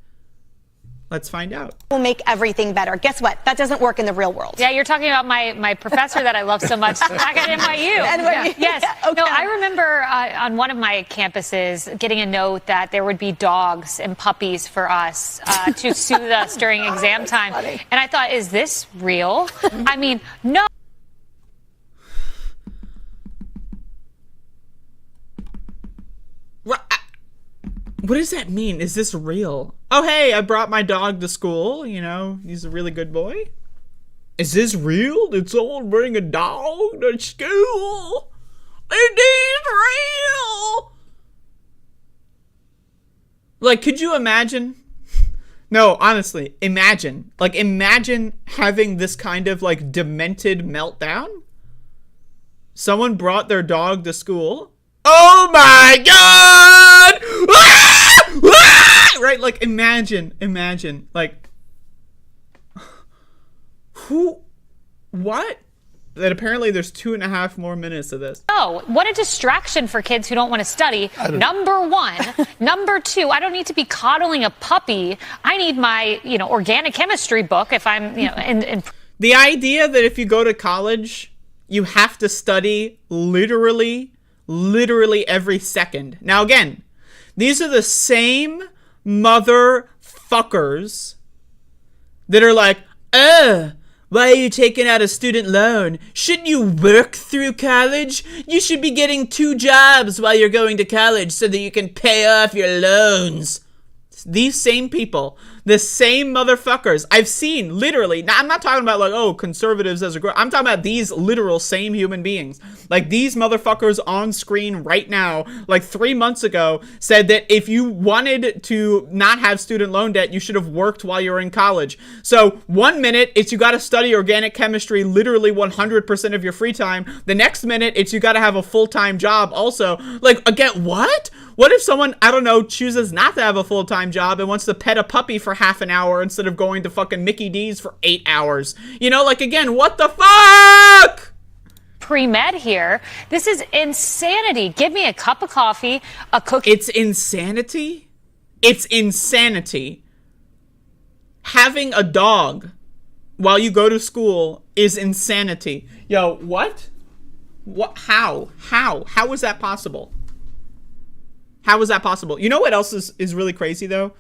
Let's find out.
Will make everything better. Guess what? That doesn't work in the real world.
Yeah, you're talking about my professor that I love so much back at NYU. Yes.
Okay.
No, I remember on one of my campuses getting a note that there would be dogs and puppies for us to soothe us during exam time. And I thought, is this real? I mean, no.
What does that mean? Is this real? Oh, hey, I brought my dog to school. You know, he's a really good boy. Is this real? Did someone bring a dog to school? It is real. Like, could you imagine? No, honestly, imagine. Like, imagine having this kind of, like, demented meltdown. Someone brought their dog to school. Oh my God! Ah! Ah! Right? Like, imagine, like, what? That apparently there's 2.5 more minutes of this.
Oh, what a distraction for kids who don't want to study. Number one. Number two, I don't need to be coddling a puppy. I need my, organic chemistry book if I'm, in
The idea that if you go to college, you have to study literally every second. Now, again, these are the same motherfuckers that are like, why are you taking out a student loan? Shouldn't you work through college? You should be getting 2 jobs while you're going to college so that you can pay off your loans. These same people, the same motherfuckers I've seen literally. Now, I'm not talking about like, conservatives as a group. I'm talking about these literal same human beings. Like these motherfuckers on screen right now, like 3 months ago, said that if you wanted to not have student loan debt, you should have worked while you were in college. So 1 minute, it's you got to study organic chemistry literally 100% of your free time. The next minute, it's you got to have a full-time job also. Like, again, what? What if someone, I don't know, chooses not to have a full-time job and wants to pet a puppy for half an hour instead of going to fucking Mickey D's for 8 hours? You know, like, again, what the fuck?
Pre-med here. This is insanity. Give me a cup of coffee, a cookie.
It's insanity? It's insanity. Having a dog while you go to school is insanity. Yo, what? What? How is that possible? How is that possible? You know what else is really crazy, though?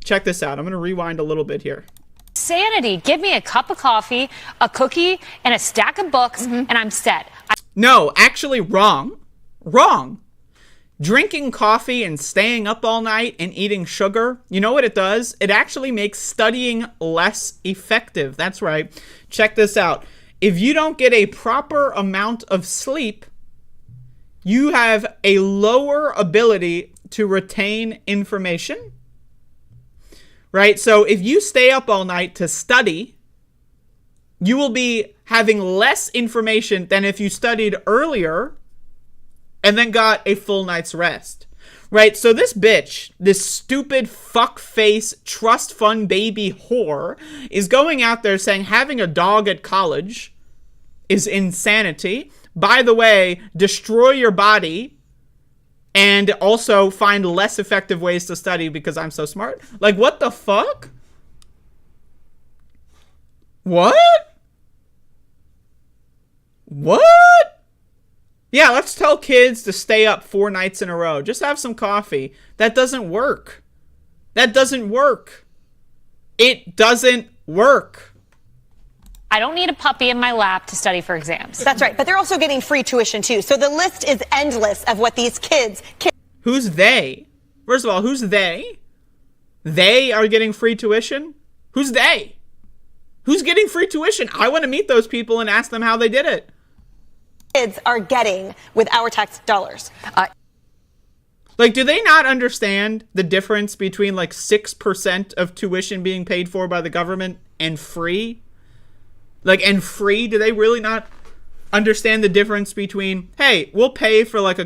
Check this out. I'm going to rewind a little bit here.
Sanity. Give me a cup of coffee, a cookie, and a stack of books, and I'm set.
No, actually wrong. Wrong. Drinking coffee and staying up all night and eating sugar, you know what it does? It actually makes studying less effective. That's right. Check this out. If you don't get a proper amount of sleep, you have a lower ability to retain information. Right? So if you stay up all night to study, you will be having less information than if you studied earlier and then got a full night's rest. Right? So this bitch, this stupid fuckface trust fund baby whore, is going out there saying having a dog at college is insanity. By the way, destroy your body and also find less effective ways to study because I'm so smart. Like, what the fuck? What? What? Yeah, let's tell kids to stay up 4 nights in a row. Just have some coffee. That doesn't work. That doesn't work. It doesn't work.
I don't need a puppy in my lap to study for exams.
That's right. But they're also getting free tuition, too. So the list is endless of what these kids...
Who's they? First of all, who's they? They are getting free tuition? Who's they? Who's getting free tuition? I want to meet those people and ask them how they did it.
Kids are getting with our tax dollars.
Like, do they not understand the difference between, like, 6% of tuition being paid for by the government and free? Like, and free? Do they really not understand the difference between, hey, we'll pay for, like, a,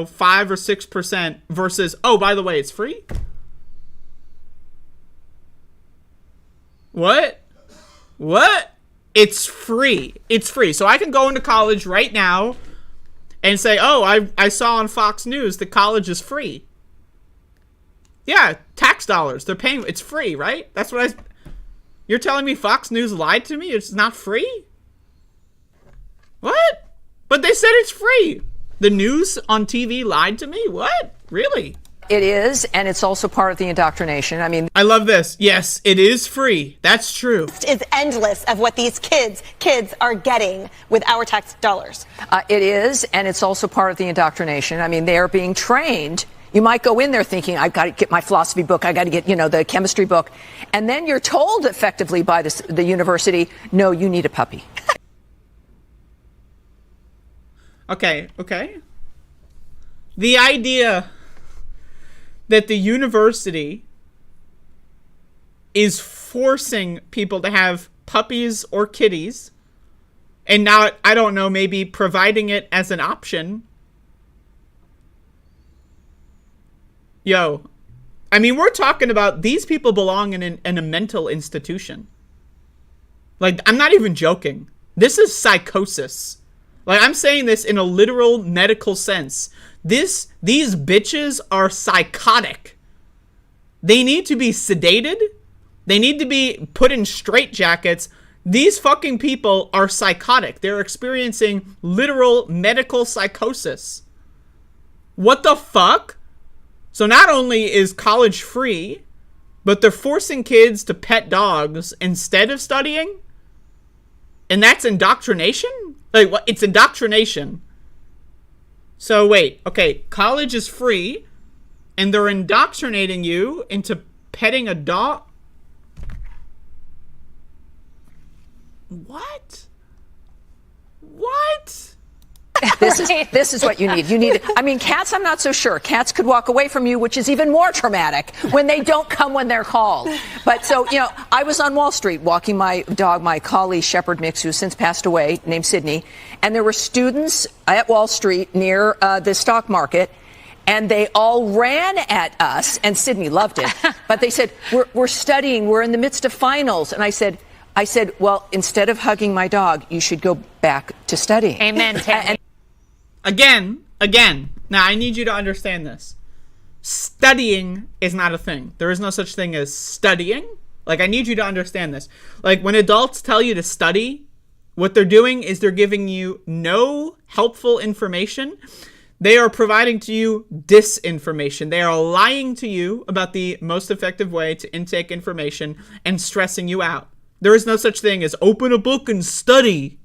5 or 6% versus, oh, by the way, it's free? What? What? It's free. It's free. So I can go into college right now and say, oh, I saw on Fox News that college is free. Yeah, tax dollars. They're paying. It's free, right? That's what You're telling me Fox News lied to me? It's not free? What? But they said it's free. The news on TV lied to me? What? Really?
It is, and it's also part of the indoctrination. I mean,
I love this. Yes, it is free. That's true.
It's endless of what these kids are getting with our tax dollars.
It is, and it's also part of the indoctrination. I mean, they are being trained. You might go in there thinking, I've got to get my philosophy book, I got to get, the chemistry book. And then you're told effectively by the university, no, you need a puppy.
Okay. The idea that the university is forcing people to have puppies or kitties, and now, I don't know, maybe providing it as an option. Yo, I mean, we're talking about these people belong in a mental institution. Like, I'm not even joking. This is psychosis. Like, I'm saying this in a literal medical sense. These bitches are psychotic. They need to be sedated. They need to be put in straitjackets. These fucking people are psychotic. They're experiencing literal medical psychosis. What the fuck? So not only is college free, but they're forcing kids to pet dogs instead of studying? And that's indoctrination? Like, what? It's indoctrination. So wait, okay, college is free, and they're indoctrinating you into petting a dog? What?
This is what you need. I mean, cats, I'm not so sure. Cats could walk away from you, which is even more traumatic when they don't come when they're called. But so, I was on Wall Street walking my dog, my collie Shepherd Mix, who's since passed away, named Sydney. And there were students at Wall Street near the stock market. and they all ran at us, and Sydney loved it. But they said, we're studying, we're in the midst of finals. And I said, well, instead of hugging my dog, you should go back to studying.
Amen, Tammy.
Again. Now, I need you to understand this. Studying is not a thing. There is no such thing as studying. Like, I need you to understand this. Like, when adults tell you to study, what they're doing is they're giving you no helpful information. They are providing to you disinformation. They are lying to you about the most effective way to intake information and stressing you out. There is no such thing as open a book and study,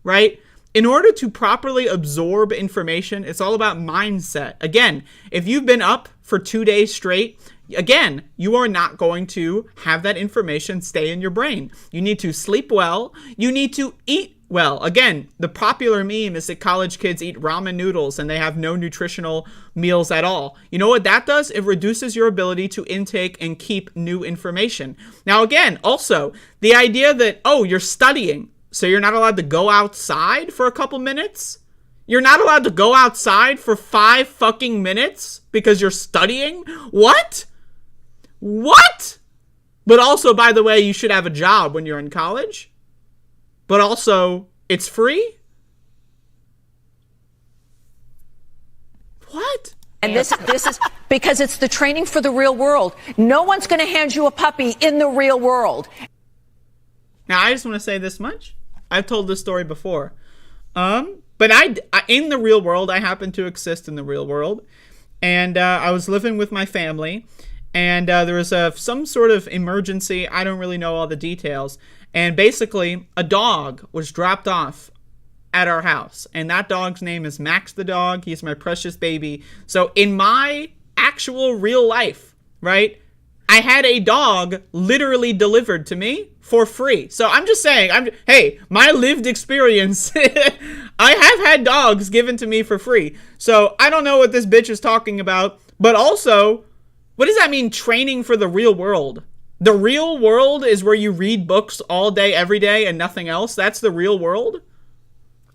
right? In order to properly absorb information, it's all about mindset. Again, if you've been up for 2 days straight, again, you are not going to have that information stay in your brain. You need to sleep well. You need to eat well. Again, the popular meme is that college kids eat ramen noodles and they have no nutritional meals at all. You know what that does? It reduces your ability to intake and keep new information. Now, again, also, the idea that, oh, you're studying, so you're not allowed to go outside for a couple minutes? You're not allowed to go outside for 5 fucking minutes because you're studying? What? What? But also, by the way, you should have a job when you're in college. But also, it's free? What?
And this is because it's the training for the real world. No one's going to hand you a puppy in the real world.
Now, I just want to say this much. I've told this story before. But I in the real world, I happen to exist in the real world. And I was living with my family. And there was some sort of emergency. I don't really know all the details. And basically, a dog was dropped off at our house. And that dog's name is Max the dog. He's my precious baby. So in my actual real life, right, I had a dog literally delivered to me for free. So I'm just saying, hey, my lived experience, I have had dogs given to me for free. So I don't know what this bitch is talking about. But also, what does that mean, training for the real world? The real world is where you read books all day, every day, and nothing else. That's the real world.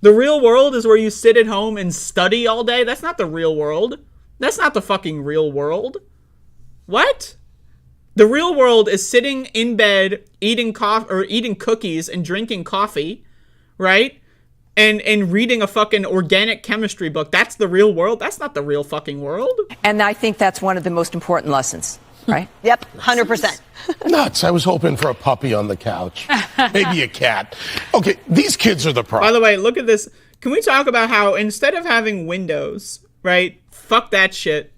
The real world is where you sit at home and study all day. That's not the real world. That's not the fucking real world. What? The real world is sitting in bed, eating cookies and drinking coffee, right? And reading a fucking organic chemistry book. That's the real world. That's not the real fucking world.
And I think that's one of the most important lessons. Right?
Yep, 100%.
Nuts. I was hoping for a puppy on the couch. Maybe a cat. Okay, these kids are the problem.
By the way, look at this. Can we talk about how instead of having windows, right? Fuck that shit,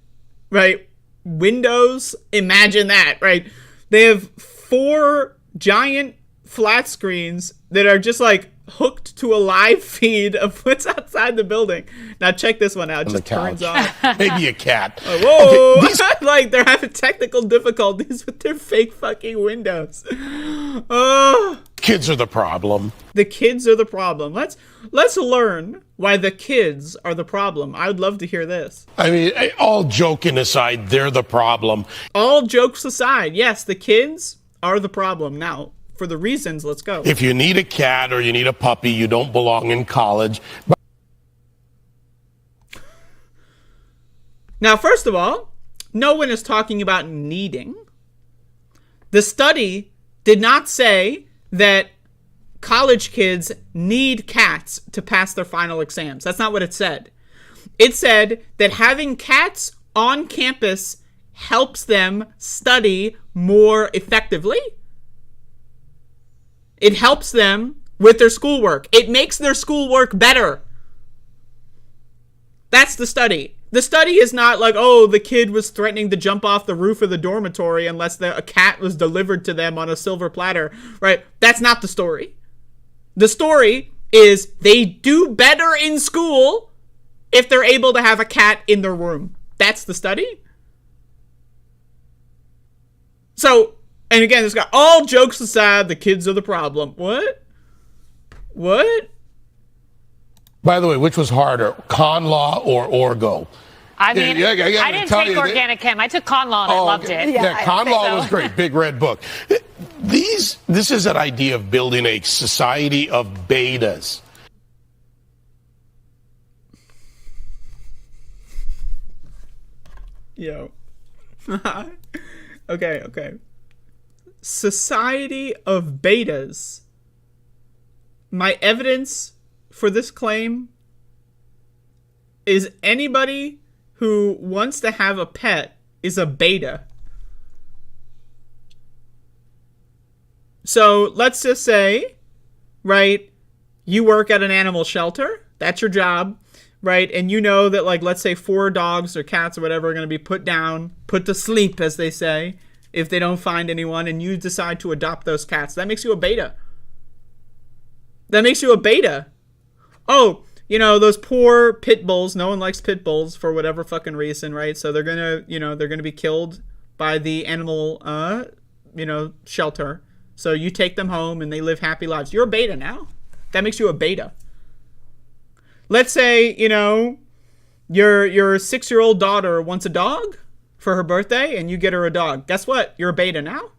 right? Windows, imagine that, right? They have 4 giant flat screens that are just like hooked to a live feed of what's outside the building. Now check this one out. It just turns on.
Maybe a cat.
Whoa! Okay, like they're having technical difficulties with their fake fucking windows. Oh,
kids are the problem.
The kids are the problem. Let's learn why the kids are the problem. I would love to hear this.
I mean, all joking aside, they're the problem.
All jokes aside, yes, the kids are the problem. Now, for the reasons, let's go.
If you need a cat or you need a puppy, you don't belong in college.
Now, first of all, no one is talking about needing. The study did not say that college kids need cats to pass their final exams. That's not what it said. It said that having cats on campus helps them study more effectively. It helps them with their schoolwork. It makes their schoolwork better. That's the study. The study is not like, oh, the kid was threatening to jump off the roof of the dormitory unless a cat was delivered to them on a silver platter, right? That's not the story. The story is they do better in school if they're able to have a cat in their room. That's the study. So, and again, this guy, all jokes aside, the kids are the problem. What? What?
By the way, which was harder, con law or orgo?
I mean, I didn't take organic chem. I took con law and I loved it.
Yeah, con law was great. Big red book. This is an idea of building a society of betas.
Yo. Okay. Society of Betas. My evidence for this claim is anybody who wants to have a pet is a beta. So let's just say, right, you work at an animal shelter. That's your job, right? And you know that, like, let's say 4 dogs or cats or whatever are going to be put down, put to sleep, as they say, if they don't find anyone, and you decide to adopt those cats. That makes you a beta. Oh, you know, those poor pit bulls. No one likes pit bulls for whatever fucking reason, right? So they're going to, they're going to be killed by the animal, shelter. So you take them home and they live happy lives. You're a beta now. That makes you a beta. Let's say, your 6-year-old daughter wants a dog for her birthday and you get her a dog. Guess what? You're a beta now.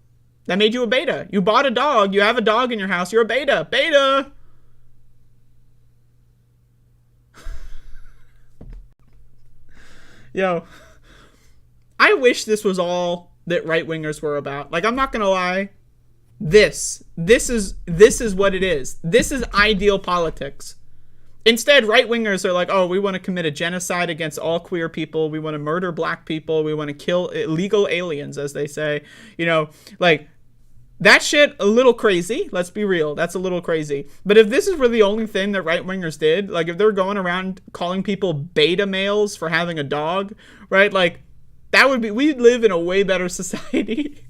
That made you a beta. You bought a dog. You have a dog in your house. You're a beta. Beta. Yo, I wish this was all that right-wingers were about. Like, I'm not going to lie. This is what it is. This is ideal politics. Instead, right-wingers are like, oh, we want to commit a genocide against all queer people. We want to murder black people. We want to kill illegal aliens, as they say. Like, that shit, a little crazy. Let's be real. That's a little crazy. But if this is really the only thing that right-wingers did, like, if they're going around calling people beta males for having a dog, right? Like, we'd live in a way better society.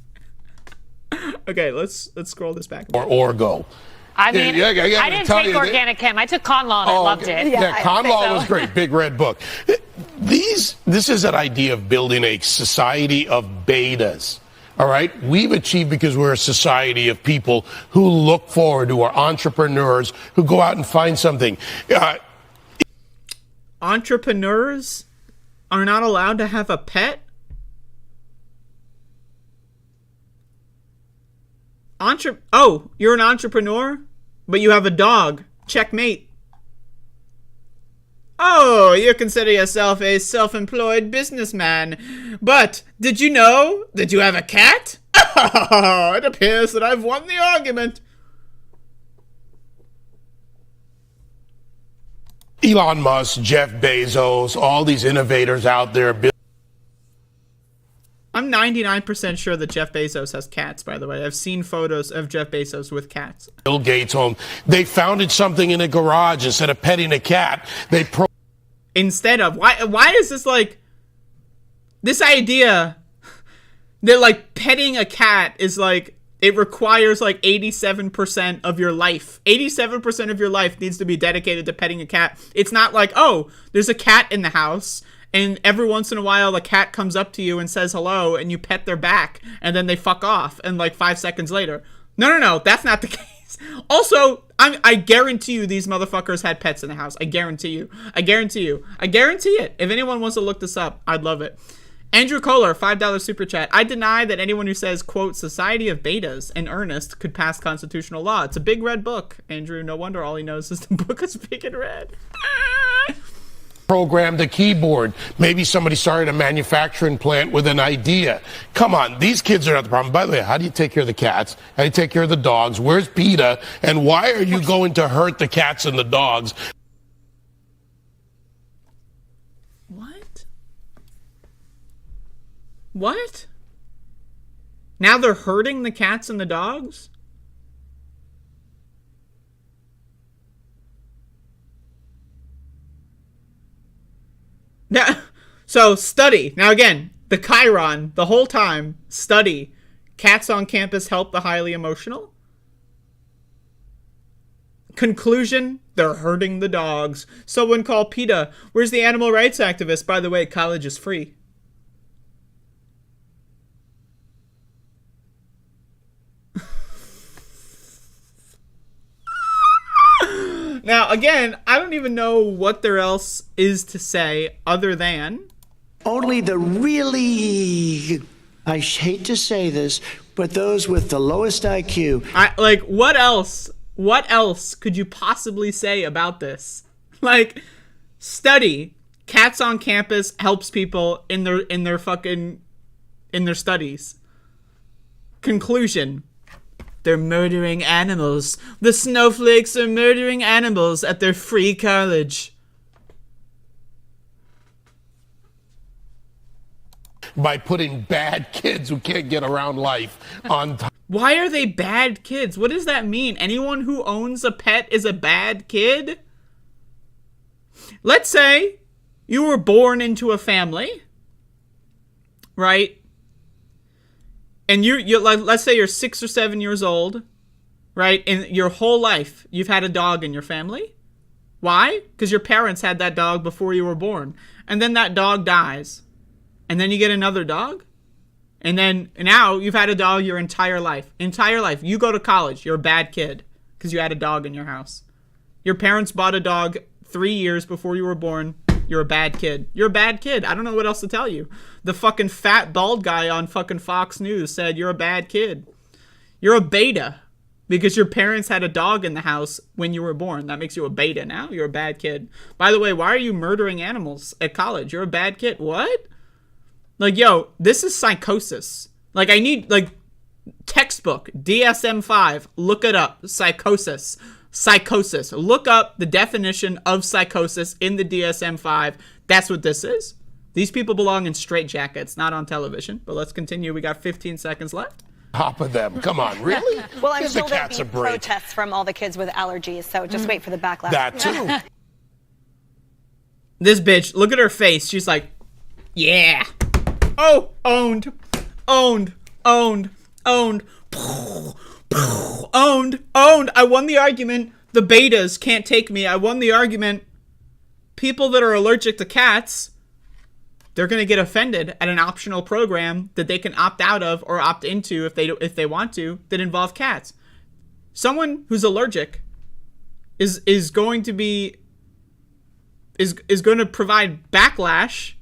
Okay, let's scroll this back.
Or go.
I mean, I didn't take organic chem. I took con law and I loved it.
Yeah, con law was great. Big red book. This is an idea of building a society of betas. All right? We've achieved because we're a society of people who look forward, who are entrepreneurs, who go out and find something.
Entrepreneurs are not allowed to have a pet? You're an entrepreneur, but you have a dog. Checkmate. Oh, you consider yourself a self-employed businessman. But did you know that you have a cat? It appears that I've won the argument.
Elon Musk, Jeff Bezos, all these innovators out there.
I'm 99% sure that Jeff Bezos has cats, by the way. I've seen photos of Jeff Bezos with cats.
Bill Gates home. They founded something in a garage instead of petting a cat.
Instead of, why is this like, this idea that like petting a cat is like, it requires like 87% of your life. 87% of your life needs to be dedicated to petting a cat. It's not like, oh, there's a cat in the house, and every once in a while a cat comes up to you and says hello, and you pet their back, and then they fuck off, and like 5 seconds later. No, that's not the case. Also, I guarantee you these motherfuckers had pets in the house. I guarantee you. I guarantee it. If anyone wants to look this up, I'd love it. Andrew Kohler, $5 super chat. I deny that anyone who says, quote, society of betas in earnest could pass constitutional law. It's a big red book, Andrew. No wonder all he knows is the book is big and red.
Programmed a keyboard. Maybe somebody started a manufacturing plant with an idea. Come on, these kids are not the problem. By the way, how do you take care of the cats? How do you take care of the dogs? Where's PETA? And why are you going to hurt the cats and the dogs?
What? Now they're hurting the cats and the dogs? Now, so study. Now again, the Chiron, the whole time, study. Cats on campus help the highly emotional. Conclusion, they're hurting the dogs. Someone call PETA. Where's the animal rights activist? By the way, college is free. Now, again, I don't even know what there else is to say other than...
Only the really, I hate to say this, but those with the lowest IQ.
Like, what else? What else could you possibly say about this? Like, study. Cats on campus helps people in their studies. Conclusion. They're murdering animals. The snowflakes are murdering animals at their free college.
By putting bad kids who can't get around life on top.
Why are they bad kids? What does that mean? Anyone who owns a pet is a bad kid? Let's say you were born into a family, right? And you like, let's say you're 6 or 7 years old, right? In your whole life, you've had a dog in your family. Why? Because your parents had that dog before you were born. And then that dog dies. And then you get another dog. And then now you've had a dog your entire life. Entire life. You go to college. You're a bad kid because you had a dog in your house. Your parents bought a dog 3 years before you were born. You're a bad kid. You're a bad kid. I don't know what else to tell you. The fucking fat bald guy on fucking Fox News said you're a bad kid. You're a beta because your parents had a dog in the house when you were born. That makes you a beta now. You're a bad kid. By the way, why are you murdering animals at college? You're a bad kid. What? Like, yo, this is psychosis. Like, I need, like, textbook, DSM-5. Look it up. Psychosis. Psychosis. Look up the definition of psychosis in the DSM-5. That's what this is. These people belong in straitjackets, not on television. But let's continue. We got 15 seconds left.
Top of them. Come on, really?
Well, I'm
Give
sure
the
there'll
cats a
be
break.
protests from all the kids with allergies, so just wait for the backlash.
That too.
This bitch, look at her face. She's like, yeah. Oh, owned. Owned. Owned. Owned. Owned. Owned. I won the argument. The betas can't take me. I won the argument. People that are allergic to cats, they're going to get offended at an optional program that they can opt out of or opt into if they want to that involve cats. Someone who's allergic is going to be is going to provide backlash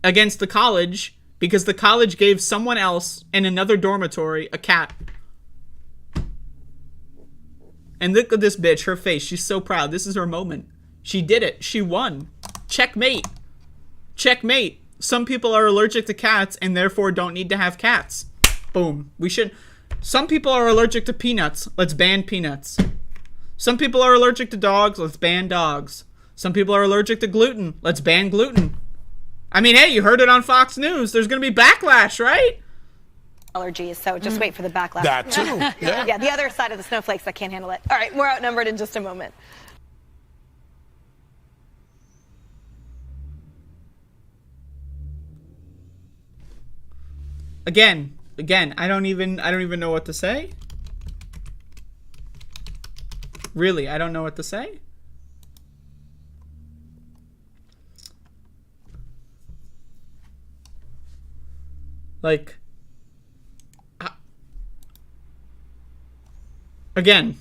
against the college because the college gave someone else in another dormitory a cat. And look at this bitch, her face. She's so proud. This is her moment. She did it. She won. Checkmate. Checkmate. Some people are allergic to cats and therefore don't need to have cats. Boom. Some people are allergic to peanuts. Let's ban peanuts. Some people are allergic to dogs. Let's ban dogs. Some people are allergic to gluten. Let's ban gluten. I mean, hey, you heard it on Fox News. There's going to be backlash, right?
Allergies, so just wait for the backlash.
That too.
Yeah, the other side of the snowflakes that can't handle it. All right, we're outnumbered in just a moment.
Again, I don't even know what to say. Really, I don't know what to say. Like, again,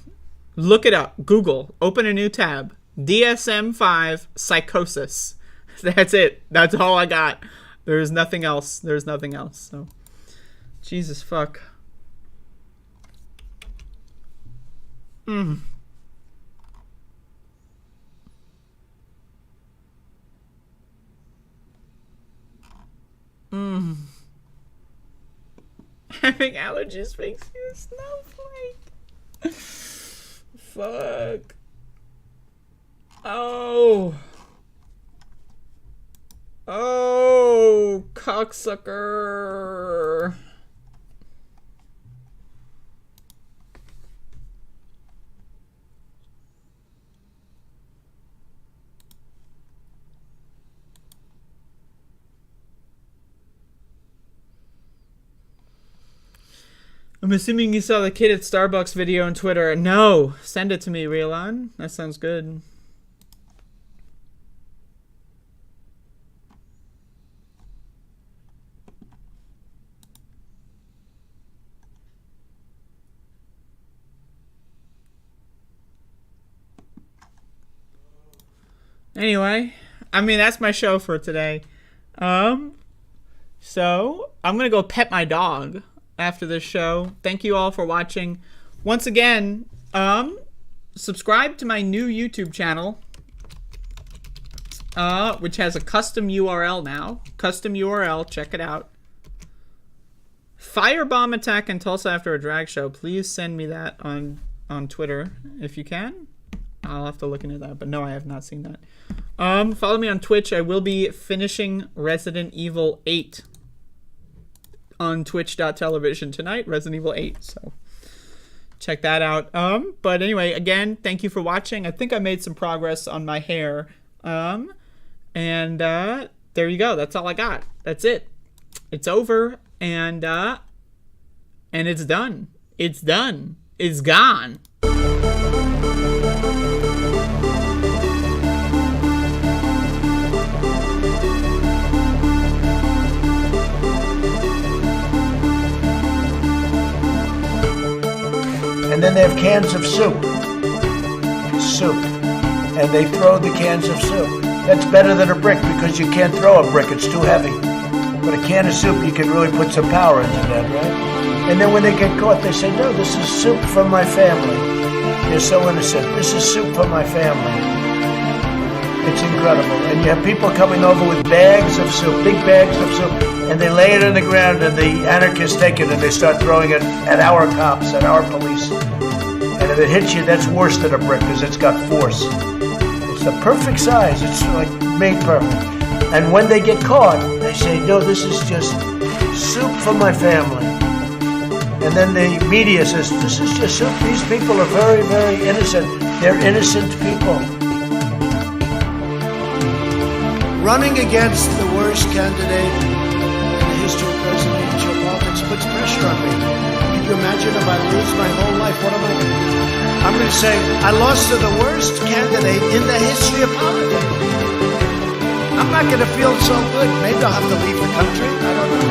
look it up. Google, open a new tab. DSM-5 psychosis. That's it. That's all I got. There's nothing else. There's nothing else. So, Jesus fuck. Having allergies makes you a snowflake. Fuck. Oh. Oh, cocksucker. I'm assuming you saw the kid at Starbucks video on Twitter. No, send it to me, Rielon. That sounds good. Anyway, I mean, that's my show for today. So I'm gonna go pet my dog after this show. Thank you all for watching. Once again, subscribe to my new YouTube channel. which has a custom URL now. Custom URL, check it out. Firebomb attack in Tulsa after a drag show. Please send me that on Twitter if you can. I'll have to look into that, but no, I have not seen that. Follow me on Twitch. I will be finishing Resident Evil 8 on twitch.tv tonight, Resident Evil 8, so check that out. But anyway, again, thank you for watching. I think I made some progress on my hair. And there you go. That's all I got. That's it. It's over, and it's done. It's done. It's gone.
And then they have cans of soup. And they throw the cans of soup. That's better than a brick because you can't throw a brick, it's too heavy. But a can of soup, you can really put some power into that, right? And then when they get caught, they say, no, this is soup from my family. They're so innocent. This is soup from my family. It's incredible. And you have people coming over with bags of soup, big bags of soup, and they lay it on the ground, and the anarchists take it and they start throwing it at our cops, at our police. And if it hits you, that's worse than a brick because it's got force. It's the perfect size. It's like made perfect. And when they get caught, they say, no, this is just soup from my family. And then the media says, this is just soup. These people are very, very innocent. They're innocent people. Running against the worst candidate in the history of presidential politics puts pressure on me. Can you imagine if I lose my whole life? What am I going to do? I'm going to say, I lost to the worst candidate in the history of politics. I'm not going to feel so good. Maybe I'll have to leave the country. I don't know.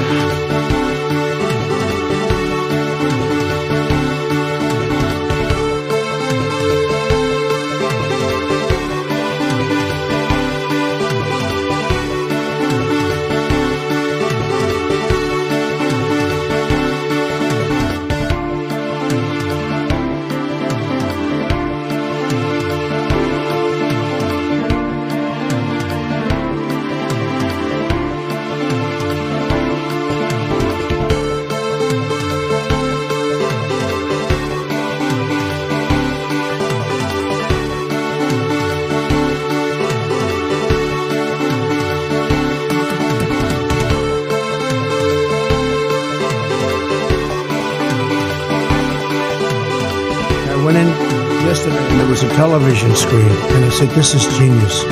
I went in yesterday and there was a television screen and I said, this is genius.